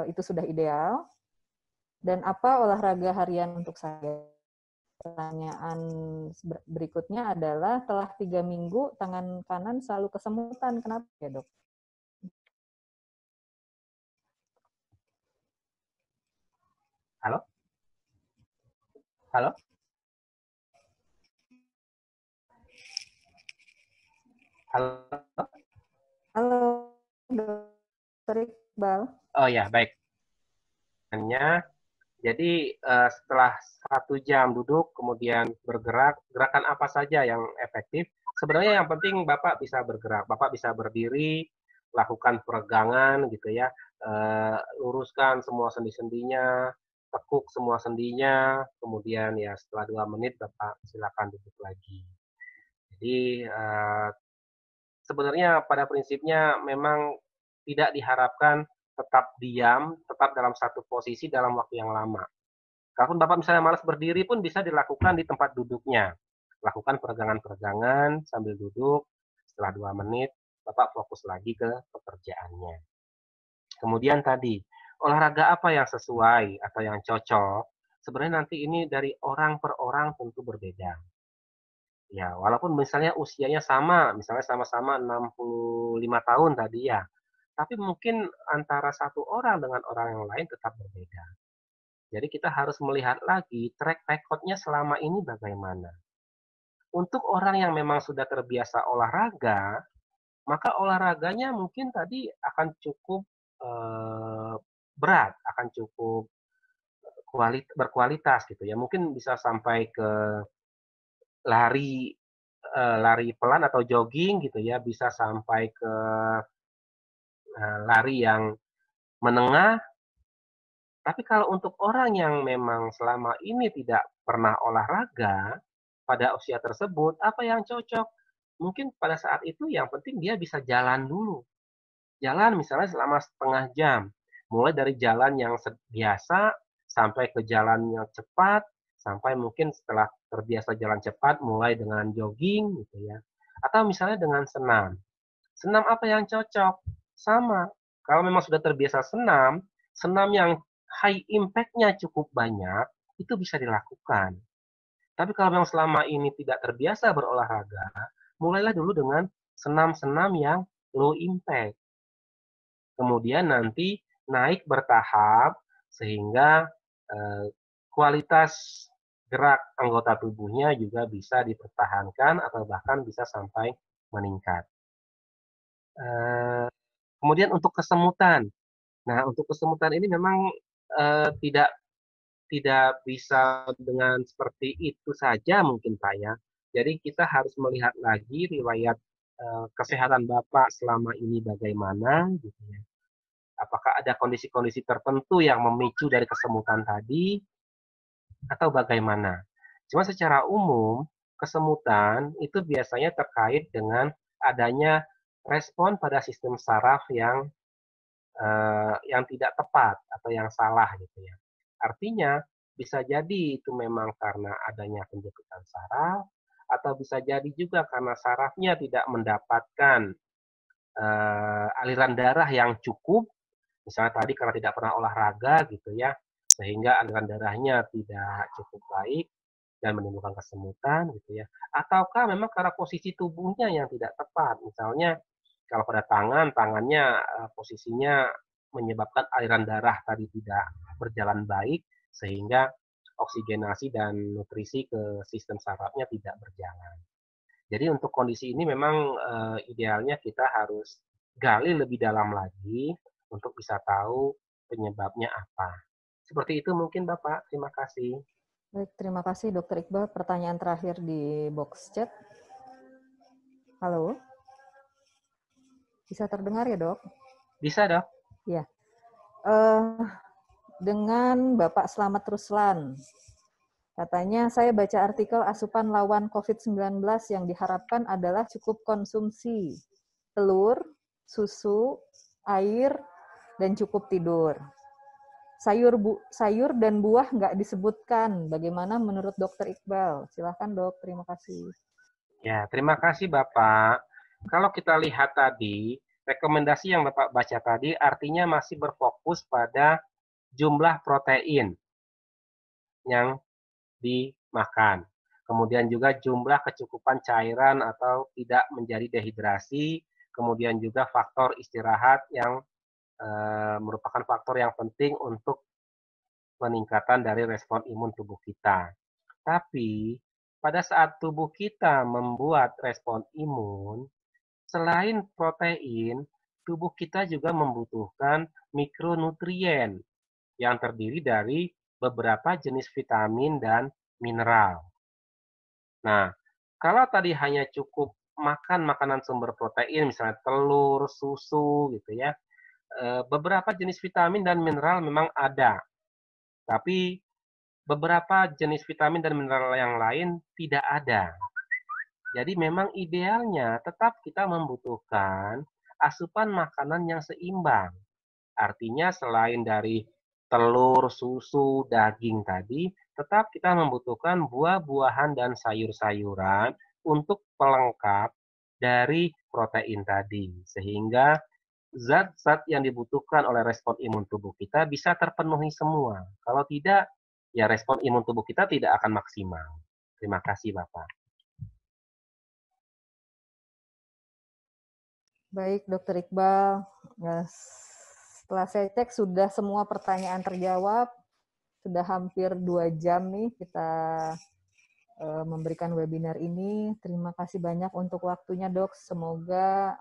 itu sudah ideal? Dan apa olahraga harian untuk saya? Pertanyaan berikutnya adalah telah 3 minggu tangan kanan selalu kesemutan. Kenapa ya, Dok? Halo? Halo? Halo? Halo, Dr. Iqbal. Oh ya, baik. Jadi setelah 1 jam duduk, kemudian bergerak, gerakan apa saja yang efektif? Sebenarnya yang penting Bapak bisa bergerak, Bapak bisa berdiri, lakukan peregangan gitu ya, luruskan semua sendi-sendinya, tekuk semua sendinya, kemudian ya setelah 2 menit Bapak silakan duduk lagi. Jadi sebenarnya pada prinsipnya memang tidak diharapkan tetap diam, tetap dalam satu posisi dalam waktu yang lama. Kalaupun Bapak misalnya malas berdiri pun bisa dilakukan di tempat duduknya. Lakukan peregangan-peregangan sambil duduk, setelah 2 menit, Bapak fokus lagi ke pekerjaannya. Kemudian tadi, olahraga apa yang sesuai atau yang cocok, sebenarnya nanti ini dari orang per orang tentu berbeda. Ya, walaupun misalnya usianya sama, misalnya sama-sama 65 tahun tadi ya, tapi mungkin antara satu orang dengan orang yang lain tetap berbeda. Jadi kita harus melihat lagi track record-nya selama ini bagaimana. Untuk orang yang memang sudah terbiasa olahraga, maka olahraganya mungkin tadi akan cukup berat, akan cukup berkualitas gitu ya. Mungkin bisa sampai ke lari pelan atau jogging gitu ya, bisa sampai ke lari yang menengah. Tapi kalau untuk orang yang memang selama ini tidak pernah olahraga pada usia tersebut, apa yang cocok? Mungkin pada saat itu yang penting dia bisa jalan dulu. Jalan misalnya selama setengah jam. Mulai dari jalan yang biasa sampai ke jalan yang cepat, sampai mungkin setelah terbiasa jalan cepat mulai dengan jogging gitu ya. Atau misalnya dengan senam. Senam apa yang cocok? Sama. Kalau memang sudah terbiasa senam, senam yang high impact-nya cukup banyak, itu bisa dilakukan. Tapi kalau memang selama ini tidak terbiasa berolahraga, mulailah dulu dengan senam-senam yang low impact. Kemudian nanti naik bertahap sehingga kualitas gerak anggota tubuhnya juga bisa dipertahankan atau bahkan bisa sampai meningkat. Kemudian untuk kesemutan. Nah, untuk kesemutan ini memang tidak bisa dengan seperti itu saja mungkin Pak ya. Jadi kita harus melihat lagi riwayat kesehatan Bapak selama ini bagaimana gitu ya. Apakah ada kondisi-kondisi tertentu yang memicu dari kesemutan tadi atau bagaimana. Cuma secara umum kesemutan itu biasanya terkait dengan adanya respon pada sistem saraf yang tidak tepat atau yang salah gitu ya. Artinya bisa jadi itu memang karena adanya penjemputan saraf atau bisa jadi juga karena sarafnya tidak mendapatkan aliran darah yang cukup, misalnya tadi karena tidak pernah olahraga gitu ya, sehingga aliran darahnya tidak cukup baik dan menimbulkan kesemutan gitu ya. Ataukah memang karena posisi tubuhnya yang tidak tepat, misalnya kalau pada tangannya posisinya menyebabkan aliran darah tadi tidak berjalan baik, sehingga oksigenasi dan nutrisi ke sistem sarafnya tidak berjalan. Jadi untuk kondisi ini memang idealnya kita harus gali lebih dalam lagi untuk bisa tahu penyebabnya apa. Seperti itu mungkin Bapak, terima kasih. Baik, terima kasih Dr. Iqbal. Pertanyaan terakhir di box chat. Halo? Bisa terdengar ya, Dok? Bisa, Dok. Ya. Dengan Bapak Slamet Ruslan. Katanya, saya baca artikel asupan lawan COVID-19 yang diharapkan adalah cukup konsumsi telur, susu, air, dan cukup tidur. Sayur dan buah nggak disebutkan. Bagaimana menurut Dr. Iqbal? Silahkan, Dok. Terima kasih. Ya, terima kasih, Bapak. Kalau kita lihat tadi, rekomendasi yang Bapak baca tadi artinya masih berfokus pada jumlah protein. yang dimakan. Kemudian juga jumlah kecukupan cairan atau tidak menjadi dehidrasi, kemudian juga faktor istirahat yang merupakan faktor yang penting untuk peningkatan dari respon imun tubuh kita. Tapi pada saat tubuh kita membuat respon imun, selain protein, tubuh kita juga membutuhkan mikronutrien yang terdiri dari beberapa jenis vitamin dan mineral. Nah, kalau tadi hanya cukup makan makanan sumber protein, misalnya telur, susu, gitu ya, beberapa jenis vitamin dan mineral memang ada, tapi beberapa jenis vitamin dan mineral yang lain tidak ada. Jadi memang idealnya tetap kita membutuhkan asupan makanan yang seimbang. Artinya selain dari telur, susu, daging tadi, tetap kita membutuhkan buah-buahan dan sayur-sayuran untuk pelengkap dari protein tadi. Sehingga zat-zat yang dibutuhkan oleh respon imun tubuh kita bisa terpenuhi semua. Kalau tidak, ya respon imun tubuh kita tidak akan maksimal. Terima kasih, Bapak. Baik, Dokter Iqbal. Setelah saya cek, sudah semua pertanyaan terjawab. Sudah hampir 2 jam nih kita memberikan webinar ini. Terima kasih banyak untuk waktunya, Dok. Semoga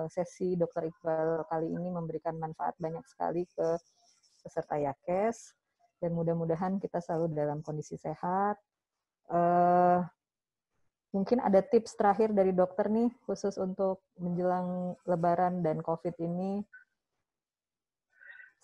sesi Dokter Iqbal kali ini memberikan manfaat banyak sekali ke peserta YAKES. Dan mudah-mudahan kita selalu dalam kondisi sehat. Mungkin ada tips terakhir dari dokter nih, khusus untuk menjelang Lebaran dan COVID ini.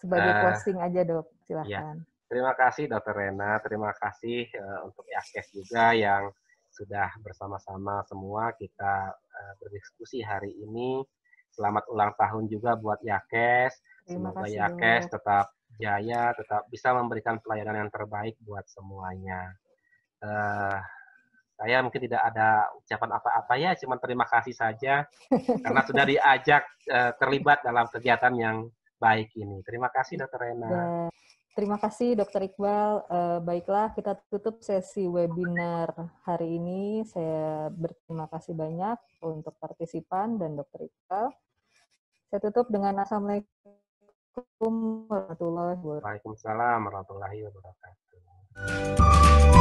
Sebagai closing aja, Dok. Silahkan. Ya. Terima kasih, Dr. Rena. Terima kasih untuk YAKES juga yang sudah bersama-sama semua kita berdiskusi hari ini. Selamat ulang tahun juga buat YAKES. Semoga YAKES tetap jaya, tetap bisa memberikan pelayanan yang terbaik buat semuanya. Saya mungkin tidak ada ucapan apa-apa ya, cuma terima kasih saja karena sudah diajak terlibat dalam kegiatan yang baik ini. Terima kasih, Dr. Rena. Ya, terima kasih, Dr. Iqbal. Baiklah, kita tutup sesi webinar hari ini. Saya berterima kasih banyak untuk partisipan dan Dr. Iqbal. Saya tutup dengan Assalamualaikum warahmatullahi wabarakatuh. Waalaikumsalam warahmatullahi wabarakatuh.